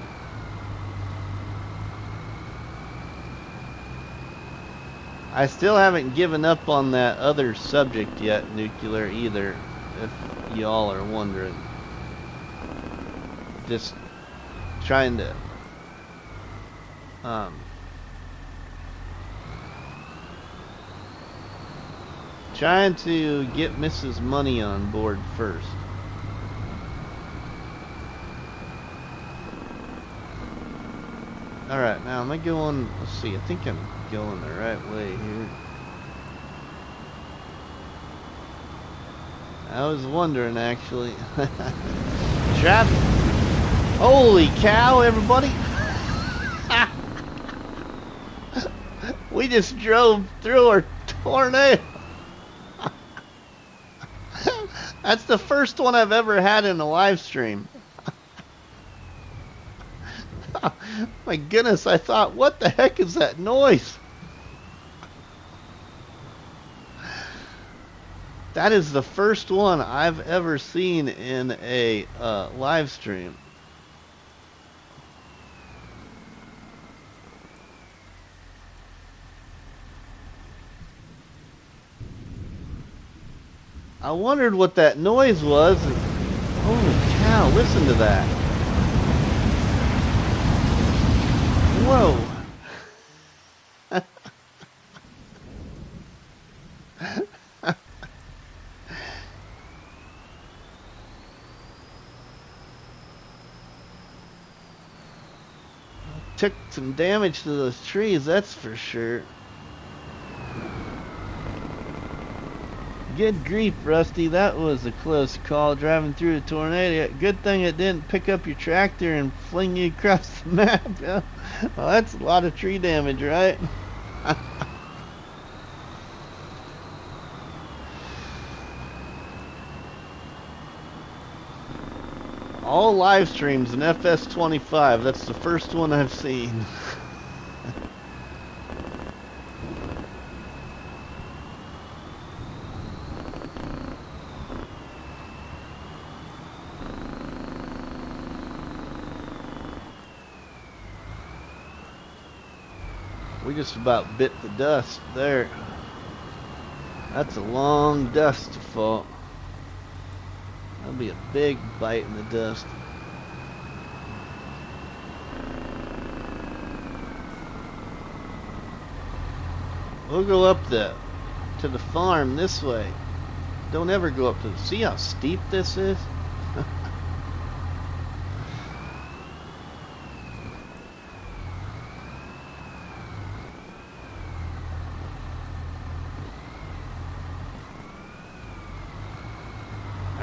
I still haven't given up on that other subject yet, Nuclear, either, if y'all are wondering. Just trying to trying to get Mrs. Money on board first. Alright, now am I going, let's see, I think I'm going the right way here. I was wondering actually. Traffic. Holy cow, everybody. We just drove through our tornado. That's the first one I've ever had in a live stream. My goodness, I thought, what the heck is that noise? That is the first one I've ever seen in a live stream. I wondered what that noise was. Holy cow, listen to that. Whoa. Took some damage to those trees, that's for sure. Good grief, Rusty, that was a close call driving through a tornado. Good thing it didn't pick up your tractor and fling you across the map. Yeah. Well, that's a lot of tree damage, right? All live streams in FS25, that's the first one I've seen. We just about bit the dust there. That's a long dust to fall. That'll be a big bite in the dust. We'll go up to the farm this way. Don't ever go up to the... See how steep this is?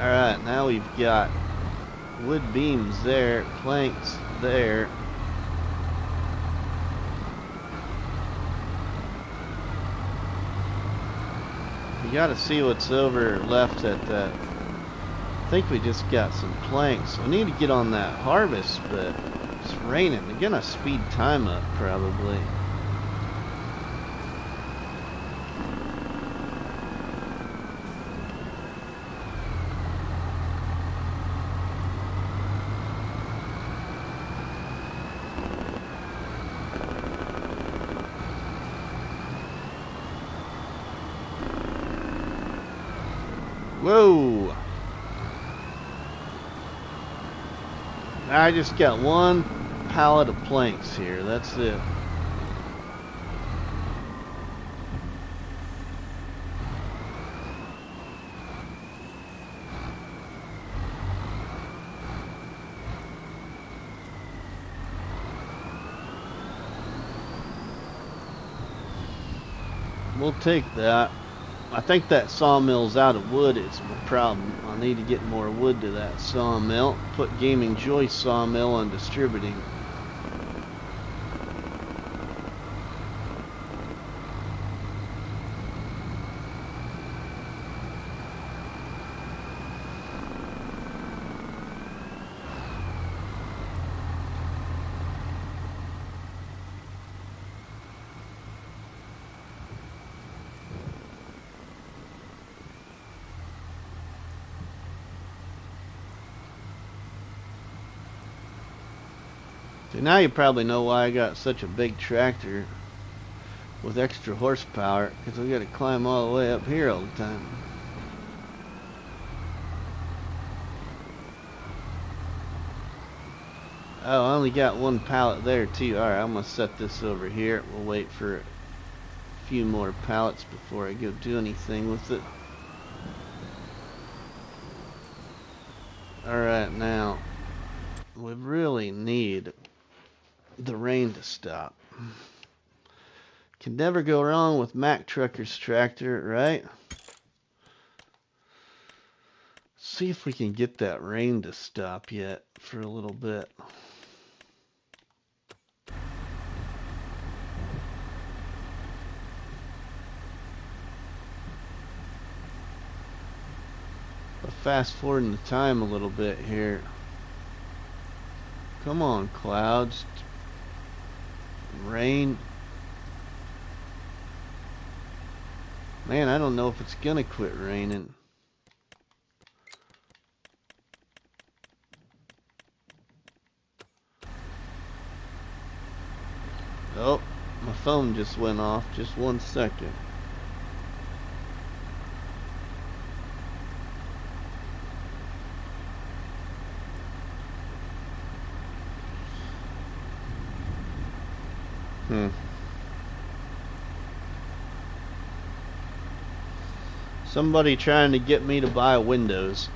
Alright, now we've got wood beams there, planks there. You gotta see what's over left at that. I think we just got some planks. We need to get on that harvest, but it's raining. They're gonna speed time up probably. Whoa! I just got one pallet of planks here. That's it. We'll take that. I think that sawmill's out of wood. It's my problem. I need to get more wood to that sawmill. Put Gaming Joy sawmill on distributing. So now you probably know why I got such a big tractor with extra horsepower, because we got to climb all the way up here all the time. Oh, I only got one pallet there too. Alright, I'm going to set this over here. We'll wait for a few more pallets before I go do anything with it. Alright, now we really need the rain to stop. Can never go wrong with Mac Trucker's tractor, right? See if we can get that rain to stop yet for a little bit. Fast forwarding the time a little bit here. Come on, clouds. Rain. Man, I don't know if it's gonna quit raining. Oh, my phone just went off. Just 1 second. Somebody trying to get me to buy Windows.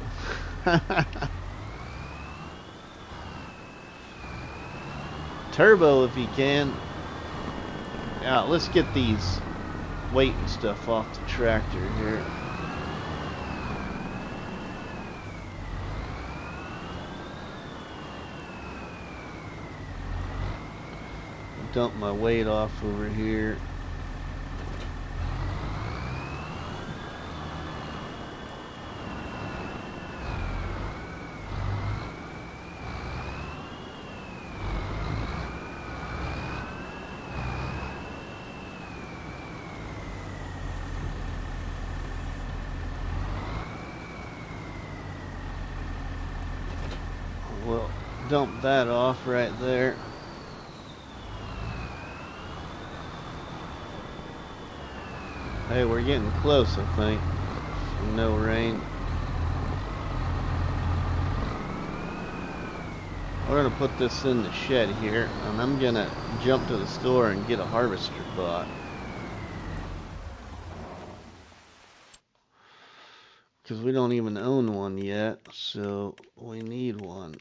Turbo if you can. Yeah, let's get these weight and stuff off the tractor here. Dump my weight off over here. Well, dump that off right there. Hey, we're getting close, I think. No rain. We're gonna put this in the shed here, and I'm gonna jump to the store and get a harvester bought. Because we don't even own one yet, so we need one.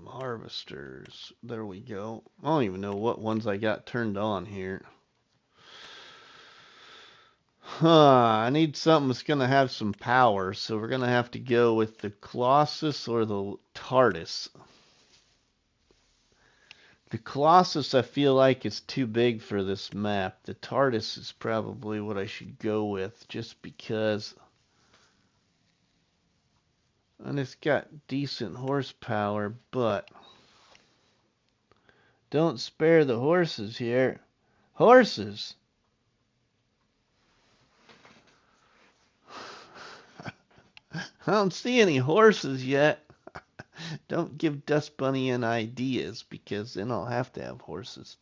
Harvesters. There we go. I don't even know what ones I got turned on here. I need something that's going to have some power, so we're going to have to go with the Colossus or the TARDIS. The Colossus I feel like is too big for this map. The TARDIS is probably what I should go with, just because. And it's got decent horsepower, but don't spare the horses here. Horses! I don't see any horses yet. Don't give Dust Bunny any ideas, because then I'll have to have horses.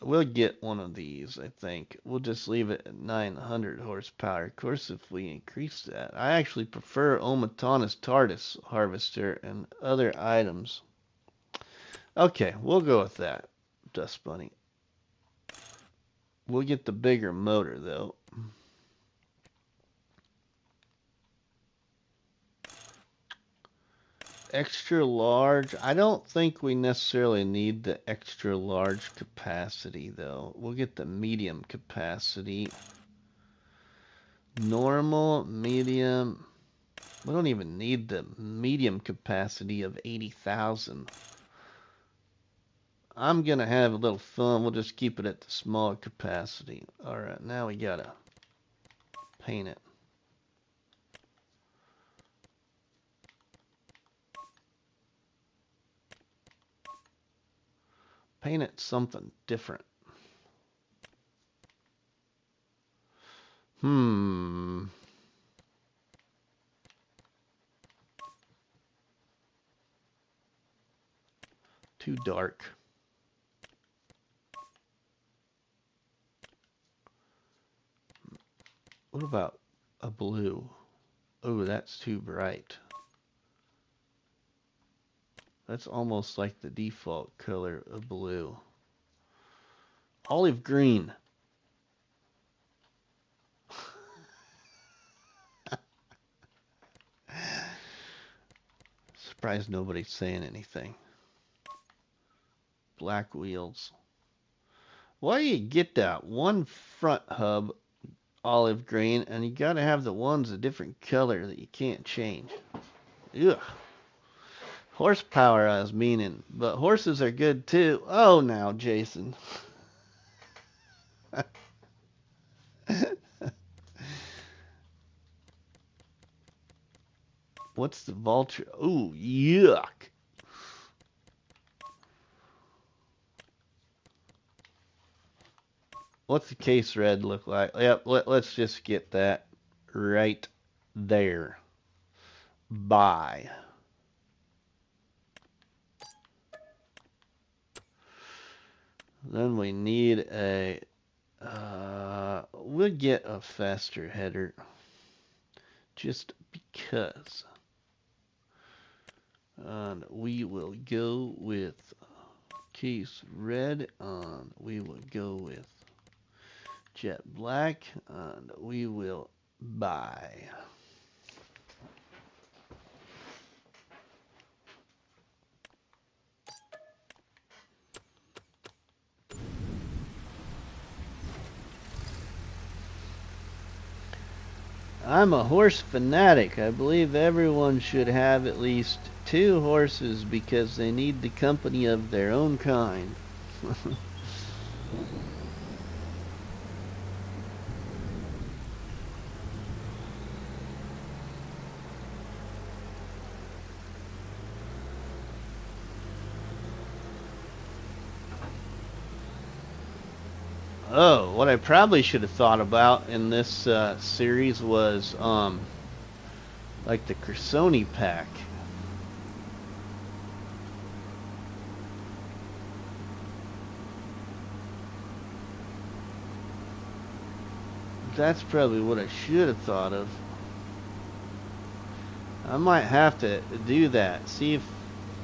We'll get one of these, I think. We'll just leave it at 900 horsepower. Of course, if we increase that. I actually prefer Omatana's TARDIS harvester and other items. Okay, we'll go with that, Dust Bunny. We'll get the bigger motor, though. Extra large. I don't think we necessarily need the extra large capacity, though. We'll get the medium capacity. Normal, medium. We don't even need the medium capacity of 80,000. I'm going to have a little fun. We'll just keep it at the smaller capacity. Alright, now we got to paint it. Paint it something different. Too dark. What about a blue? Oh, that's too bright. That's almost like the default color of blue. Olive green. Surprised nobody's saying anything. Black wheels. Why do you get that? One front hub, olive green, and you gotta have the ones a different color that you can't change. Ugh. Horsepower I was meaning, but horses are good too. Oh, now, Jason. What's the vulture? Ooh, yuck. What's the case red look like? Yep, let's just get that right there. Bye. Then we need a, we'll get a faster header just because. And we will go with case red, and we will go with jet black, and we will buy. I'm a horse fanatic. I believe everyone should have at least 2 horses because they need the company of their own kind. Oh, what I probably should have thought about in this series was like the Cresoni pack. That's probably what I should have thought of. I might have to do that. See if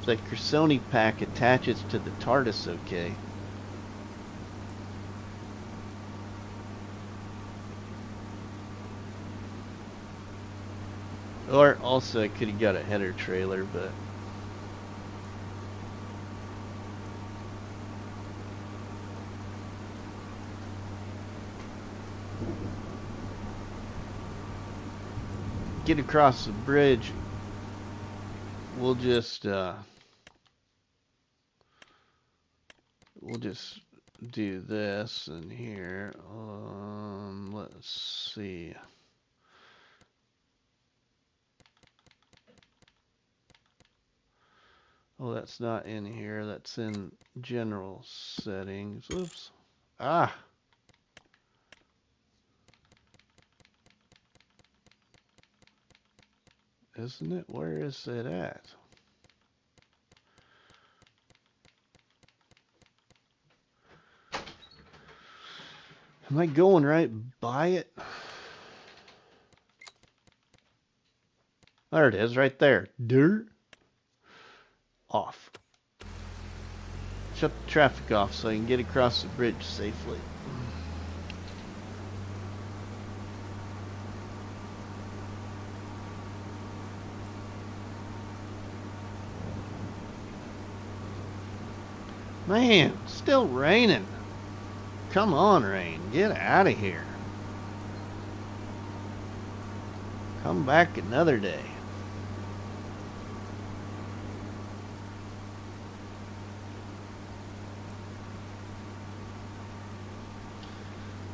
the Cresoni pack attaches to the TARDIS okay. Or also I could have got a header trailer, but get across the bridge, we'll just do this in here. Let's see. Oh, that's not in here. That's in general settings. Oops. Ah. Isn't it? Where is it at? Am I going right by it? There it is, right there. Dirt. Off. Shut the traffic off so I can get across the bridge safely. Man, still raining. Come on, rain. Get out of here. Come back another day.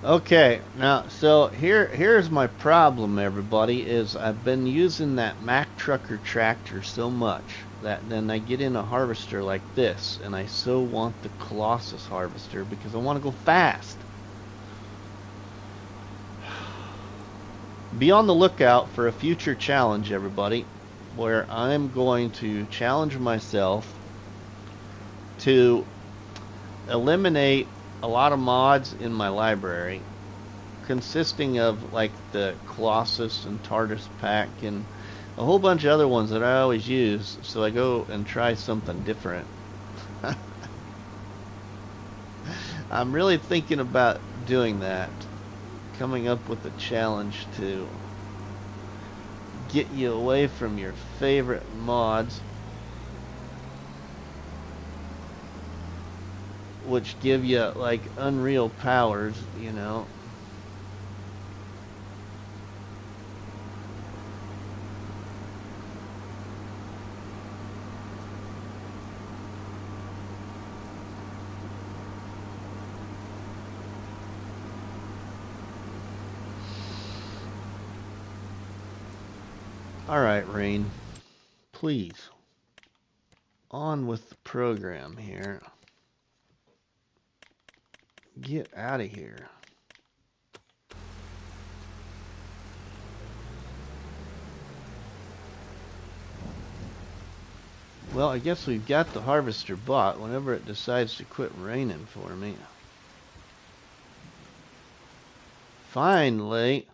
Okay, now, so here's my problem, everybody, is I've been using that Mack Trucker tractor so much that then I get in a harvester like this, and I so want the Colossus harvester because I want to go fast. Be on the lookout for a future challenge, everybody, where I'm going to challenge myself to eliminate a lot of mods in my library, consisting of like the Colossus and TARDIS pack and a whole bunch of other ones that I always use, so I go and try something different. I'm really thinking about doing that, coming up with a challenge to get you away from your favorite mods, which give you like unreal powers, you know. All right, Rain, please, on with the program here. Get out of here. Well, I guess we've got the harvester bought whenever it decides to quit raining for me. Finally.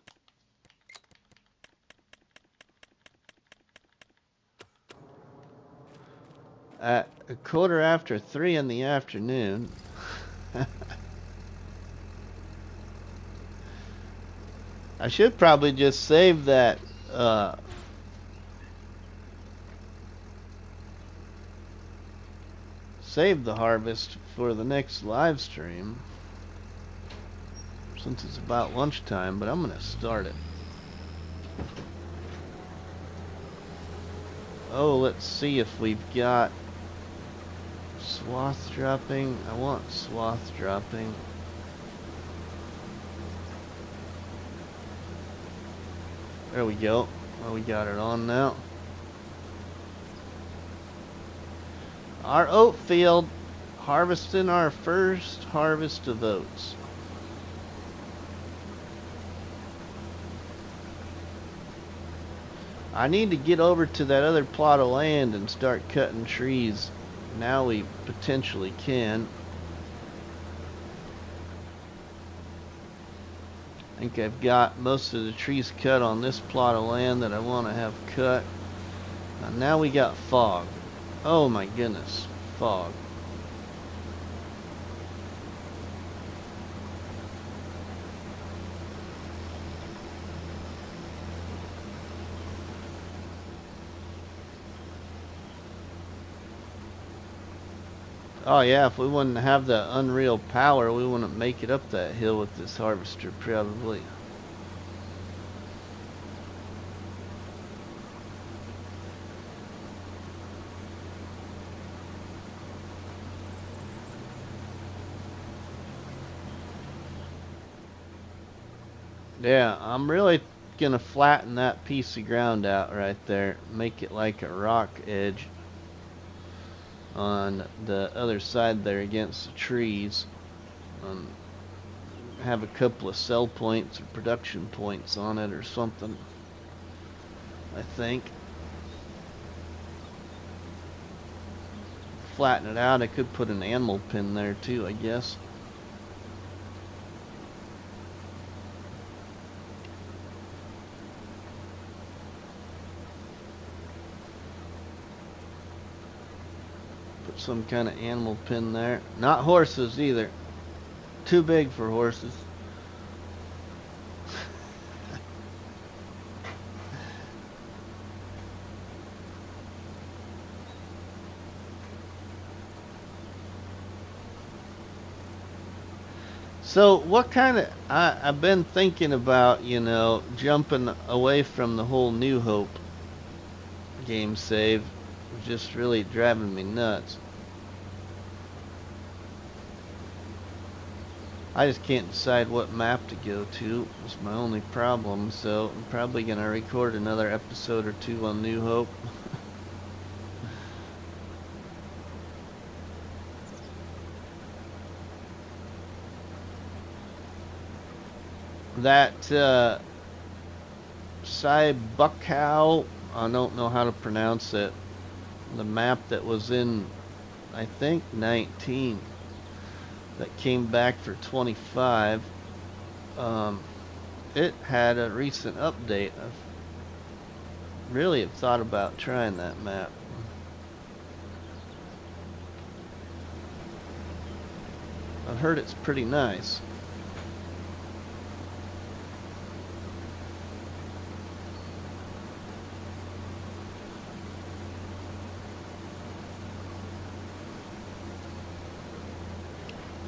At 3:15 in the afternoon. I should probably just save that save the harvest for the next live stream, since it's about lunchtime, but I'm gonna start it. Oh, let's see if we've got swath dropping. I want swath dropping. There we go. Well, we got it on now. Our oat field, harvesting our first harvest of oats. I need to get over to that other plot of land and start cutting trees. Now we potentially can. I think I've got most of the trees cut on this plot of land that I want to have cut. And now we got fog. Oh my goodness, fog. Oh yeah, if we wouldn't have the unreal power, we wouldn't make it up that hill with this harvester probably. Yeah, I'm really gonna flatten that piece of ground out right there, make it like a rock edge on the other side there against the trees. Have a couple of sell points or production points on it or something, I think. Flatten it out. I could put an animal pen there too, I guess. Put some kind of animal pen there. Not horses either. Too big for horses. So what kind of, I've been thinking about, you know, jumping away from the whole New Hope game save. Just really driving me nuts. I just can't decide what map to go to. It's my only problem, so I'm probably going to record another episode or two on New Hope. That Buckhow, I don't know how to pronounce it. The map that was in, I think, 19, that came back for 25. It had a recent update. I really have thought about trying that map. I've heard it's pretty nice.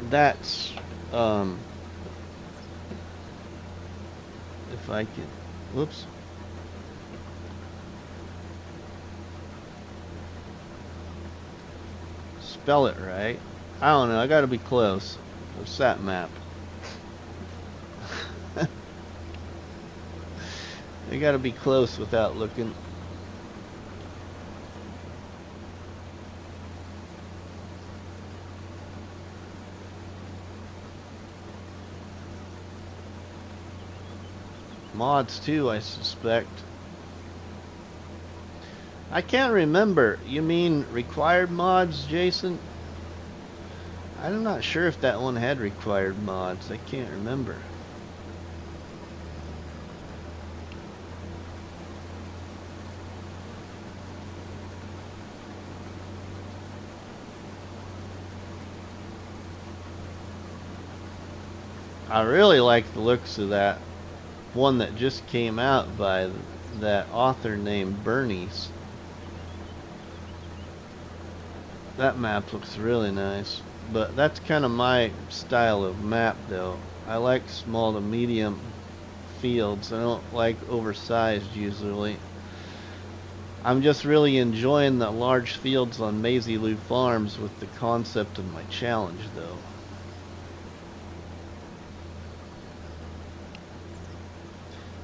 That's if I could, whoops. Spell it right. I don't know, I gotta be close. What's that map? I gotta be close without looking. Mods too, I suspect. I can't remember. You mean required mods, Jason? I'm not sure if that one had required mods. I can't remember. I really like the looks of that one that just came out by that author named Bernice. That map looks really nice, but that's kind of my style of map though. I like small to medium fields. I don't like oversized usually. I'm just really enjoying the large fields on Maisie Lou Farms with the concept of my challenge though.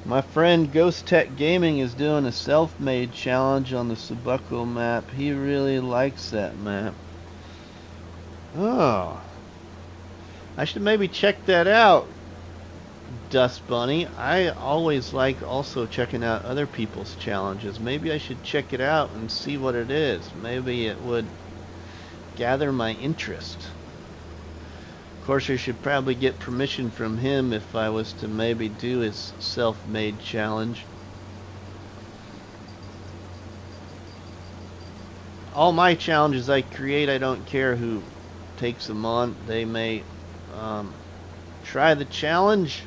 My friend Ghost Tech Gaming is doing a self-made challenge on the Subuco map. He really likes that map. Oh. I should maybe check that out, Dust Bunny. I always like also checking out other people's challenges. Maybe I should check it out and see what it is. Maybe it would gather my interest. Of course, I should probably get permission from him if I was to maybe do his self-made challenge. All my challenges I create, I don't care who takes them on. They may try the challenge.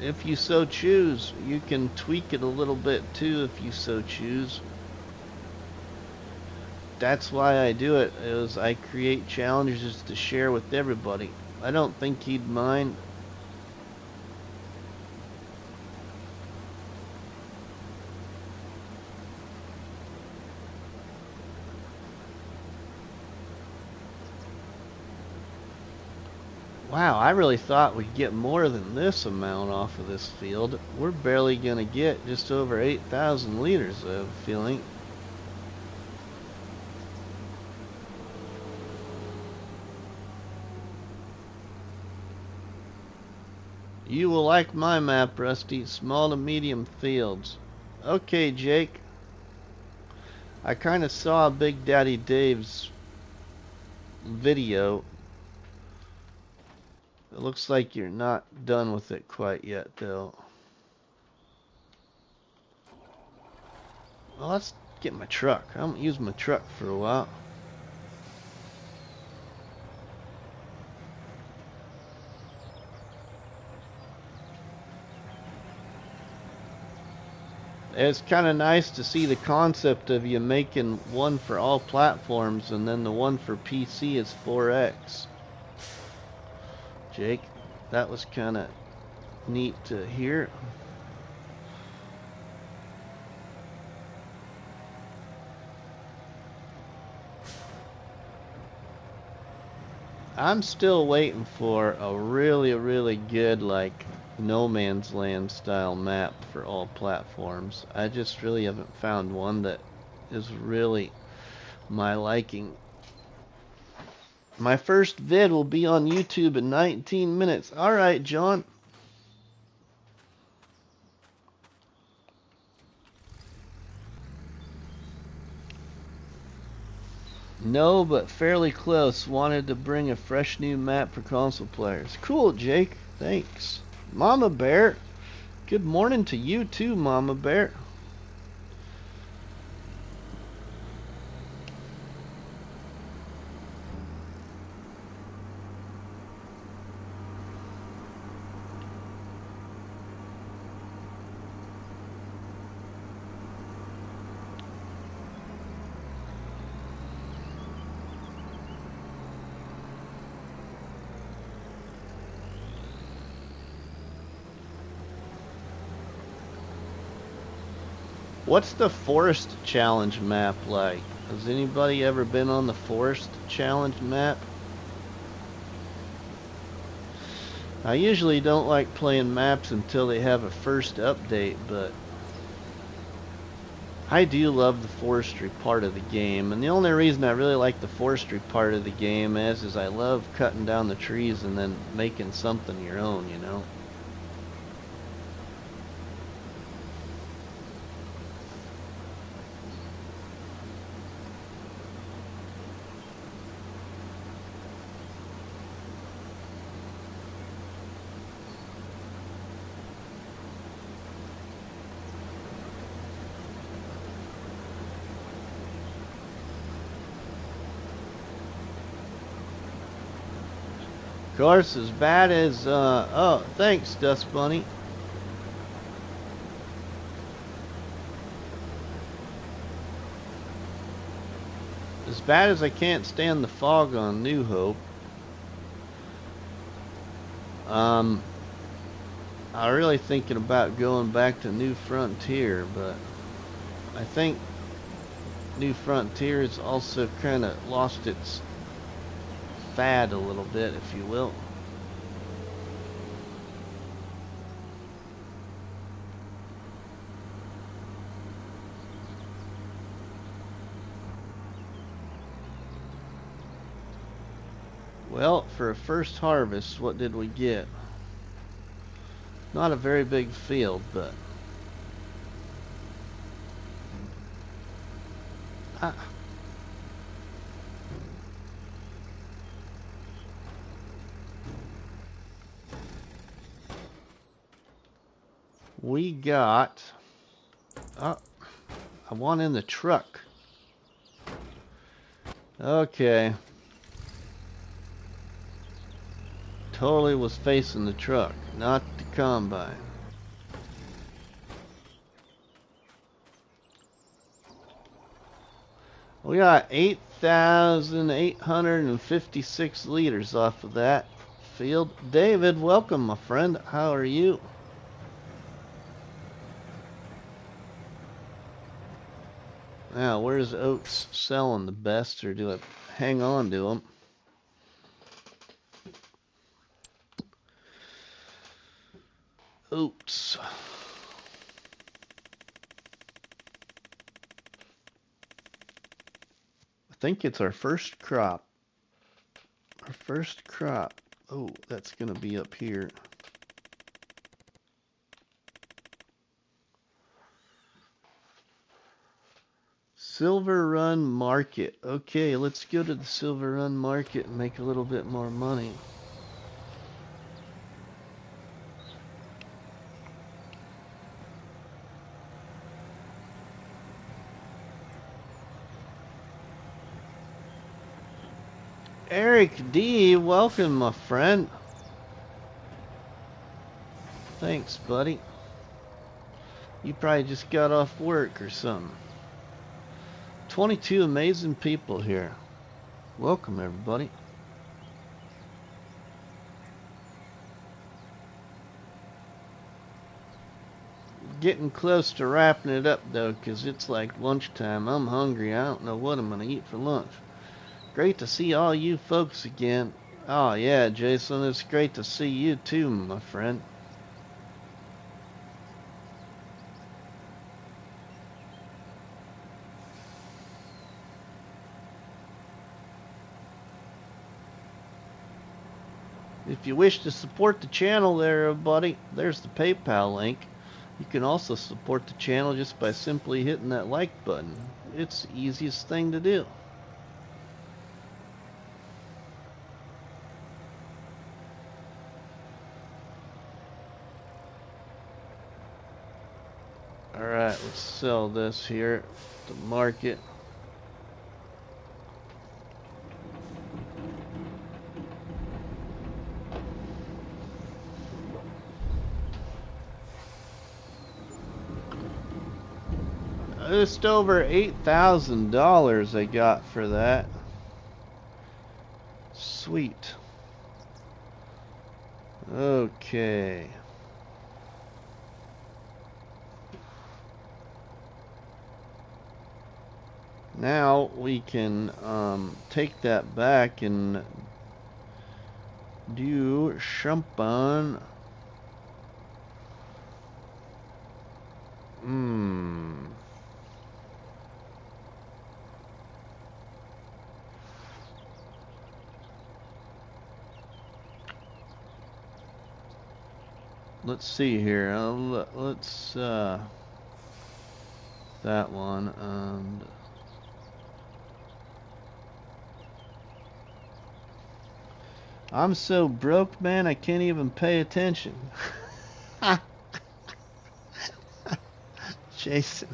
If you so choose, you can tweak it a little bit too if you so choose. That's why I do it, is I create challenges to share with everybody. I don't think he'd mind. Wow, I really thought we'd get more than this amount off of this field. We're barely going to get just over 8,000 liters, I have a feeling. You will like my map, Rusty. Small to medium fields. Okay, Jake. I kind of saw Big Daddy Dave's video. It looks like you're not done with it quite yet, though. Well, let's get my truck. I haven't used my truck for a while. It's kind of nice to see the concept of you making one for all platforms and then the one for PC is 4X. Jake, that was kind of neat to hear. I'm still waiting for a really good, like, No Man's Land style map for all platforms. I just really haven't found one that is really my liking. My first vid will be on YouTube in 19 minutes. Alright, John. No, but fairly close. Wanted to bring a fresh new map for console players. Cool, Jake. Thanks. Mama Bear. Good morning to you too, Mama Bear. What's the Forest Challenge map like? Has anybody ever been on the Forest Challenge map? I usually don't like playing maps until they have a first update, but I do love the forestry part of the game. And the only reason I really like the forestry part of the game is I love cutting down the trees and then making something your own, you know? Of course, as bad as, oh, thanks, Dust Bunny. As bad as I can't stand the fog on New Hope, I'm really thinking about going back to New Frontier, but I think New Frontier has also kind of lost its fad a little bit, if you will. Well, for a first harvest, what did we get? Not a very big field, but we got, I want in the truck. Okay. Totally was facing the truck, not the combine. We got 8,856 liters off of that field. David, welcome, my friend. How are you? Now, where's oats selling the best, or do I hang on to them? Oats. I think it's our first crop. Our first crop. Oh, that's going to be up here. Silverrun Market. Okay, let's go to the Silverrun Market and make a little bit more money. Eric D, welcome, my friend. Thanks, buddy. You probably just got off work or something. 22 amazing people here. Welcome, everybody. Getting close to wrapping it up, though, because it's like lunchtime. I'm hungry. I don't know what I'm going to eat for lunch. Great to see all you folks again. Oh, yeah, Jason, it's great to see you, too, my friend. If you wish to support the channel there, everybody, there's the PayPal link. You can also support the channel just by simply hitting that like button. It's the easiest thing to do. Alright, let's sell this here at the market. Just over $8,000 I got for that. Sweet. Okay. Now we can take that back and do champagne. Let's see here. Let's that one and I'm so broke, man, I can't even pay attention. Jason.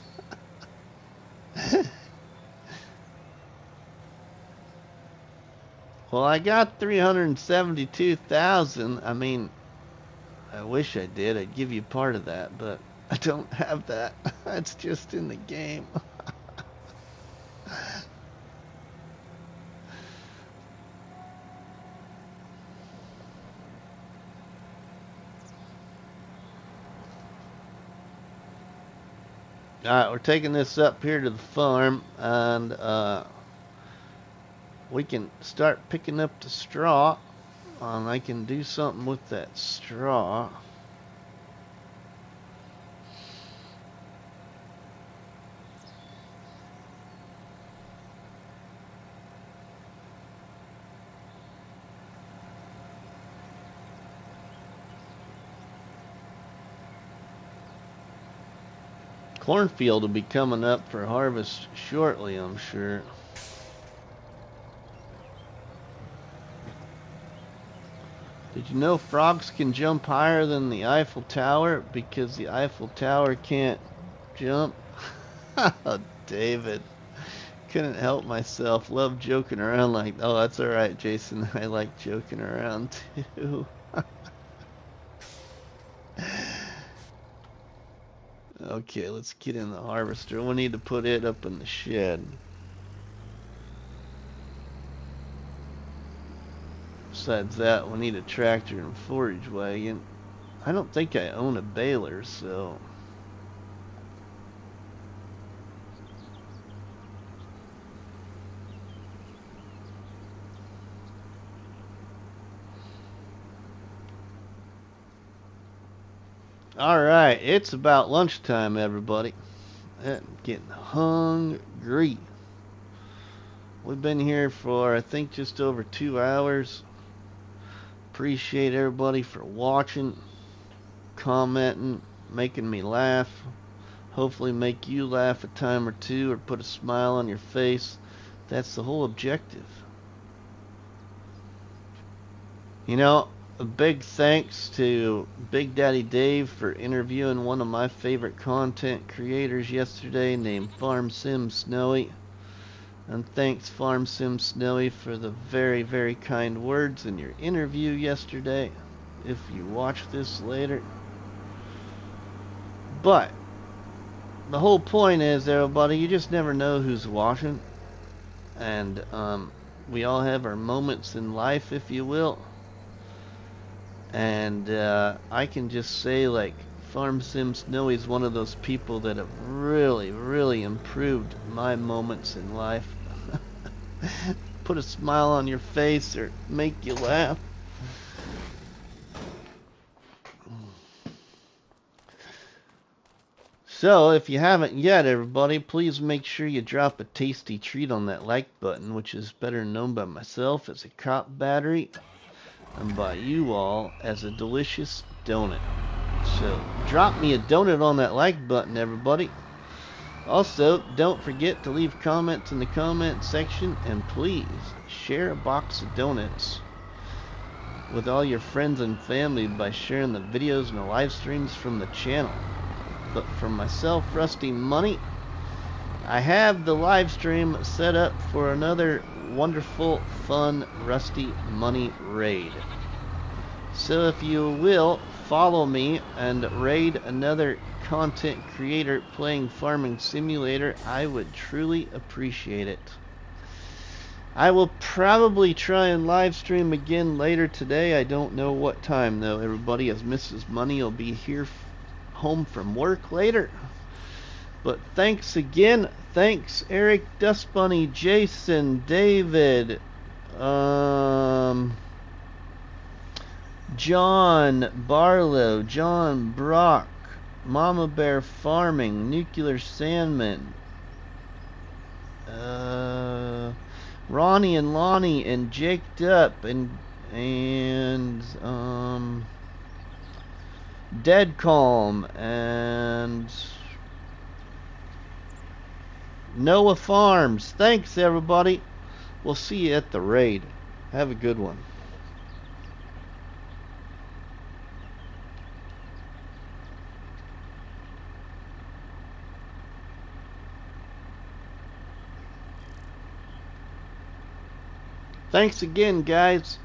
Well, I got 372,000. I mean, I wish I did. I'd give you part of that, but I don't have that. It's just in the game. Alright, we're taking this up here to the farm, and we can start picking up the straw, and I can do something with that straw. Cornfield will be coming up for harvest shortly, I'm sure. Did you know frogs can jump higher than the Eiffel Tower because the Eiffel Tower can't jump? David. Couldn't help myself. Love joking around like, oh, that's alright, Jason. I like joking around too. Okay, let's get in the harvester. We need to put it up in the shed. Besides that, we need a tractor and forage wagon. I don't think I own a baler, so... Alright, it's about lunchtime, everybody. I'm getting hungry. We've been here for, I think, just over 2 hours. Appreciate everybody for watching, commenting, making me laugh. Hopefully make you laugh a time or two or put a smile on your face. That's the whole objective. You know, a big thanks to Big Daddy Dave for interviewing one of my favorite content creators yesterday named Farm Sim Snowy. And thanks Farm Sim Snowy for the very, very kind words in your interview yesterday, if you watch this later. But the whole point is, everybody, you just never know who's watching. And we all have our moments in life, if you will. And I can just say, like, Farm Sim Snowy is one of those people that have really, really improved my moments in life. Put a smile on your face or make you laugh. So, if you haven't yet, everybody, please make sure you drop a tasty treat on that like button, which is better known by myself as a cop battery, and by you all as a delicious donut. So, drop me a donut on that like button, everybody. Also, don't forget to leave comments in the comment section, and please share a box of donuts with all your friends and family by sharing the videos and the live streams from the channel. But for myself, RustyMoney, I have the live stream set up for another wonderful, fun RustyMoney raid. So if you will, follow me and raid another content creator playing Farming Simulator, I would truly appreciate it. I will probably try and live stream again later today. I don't know what time though, everybody, as Mrs. Money will be here home from work later. But thanks again. Thanks Eric, Dust Bunny, Jason, David, John Barlow, John Brock, Mama Bear Farming, Nuclear Sandman, Ronnie and Lonnie, and Jaked Up, and Dead Calm, and Noah Farms. Thanks, everybody. We'll see you at the raid. Have a good one. Thanks again, guys.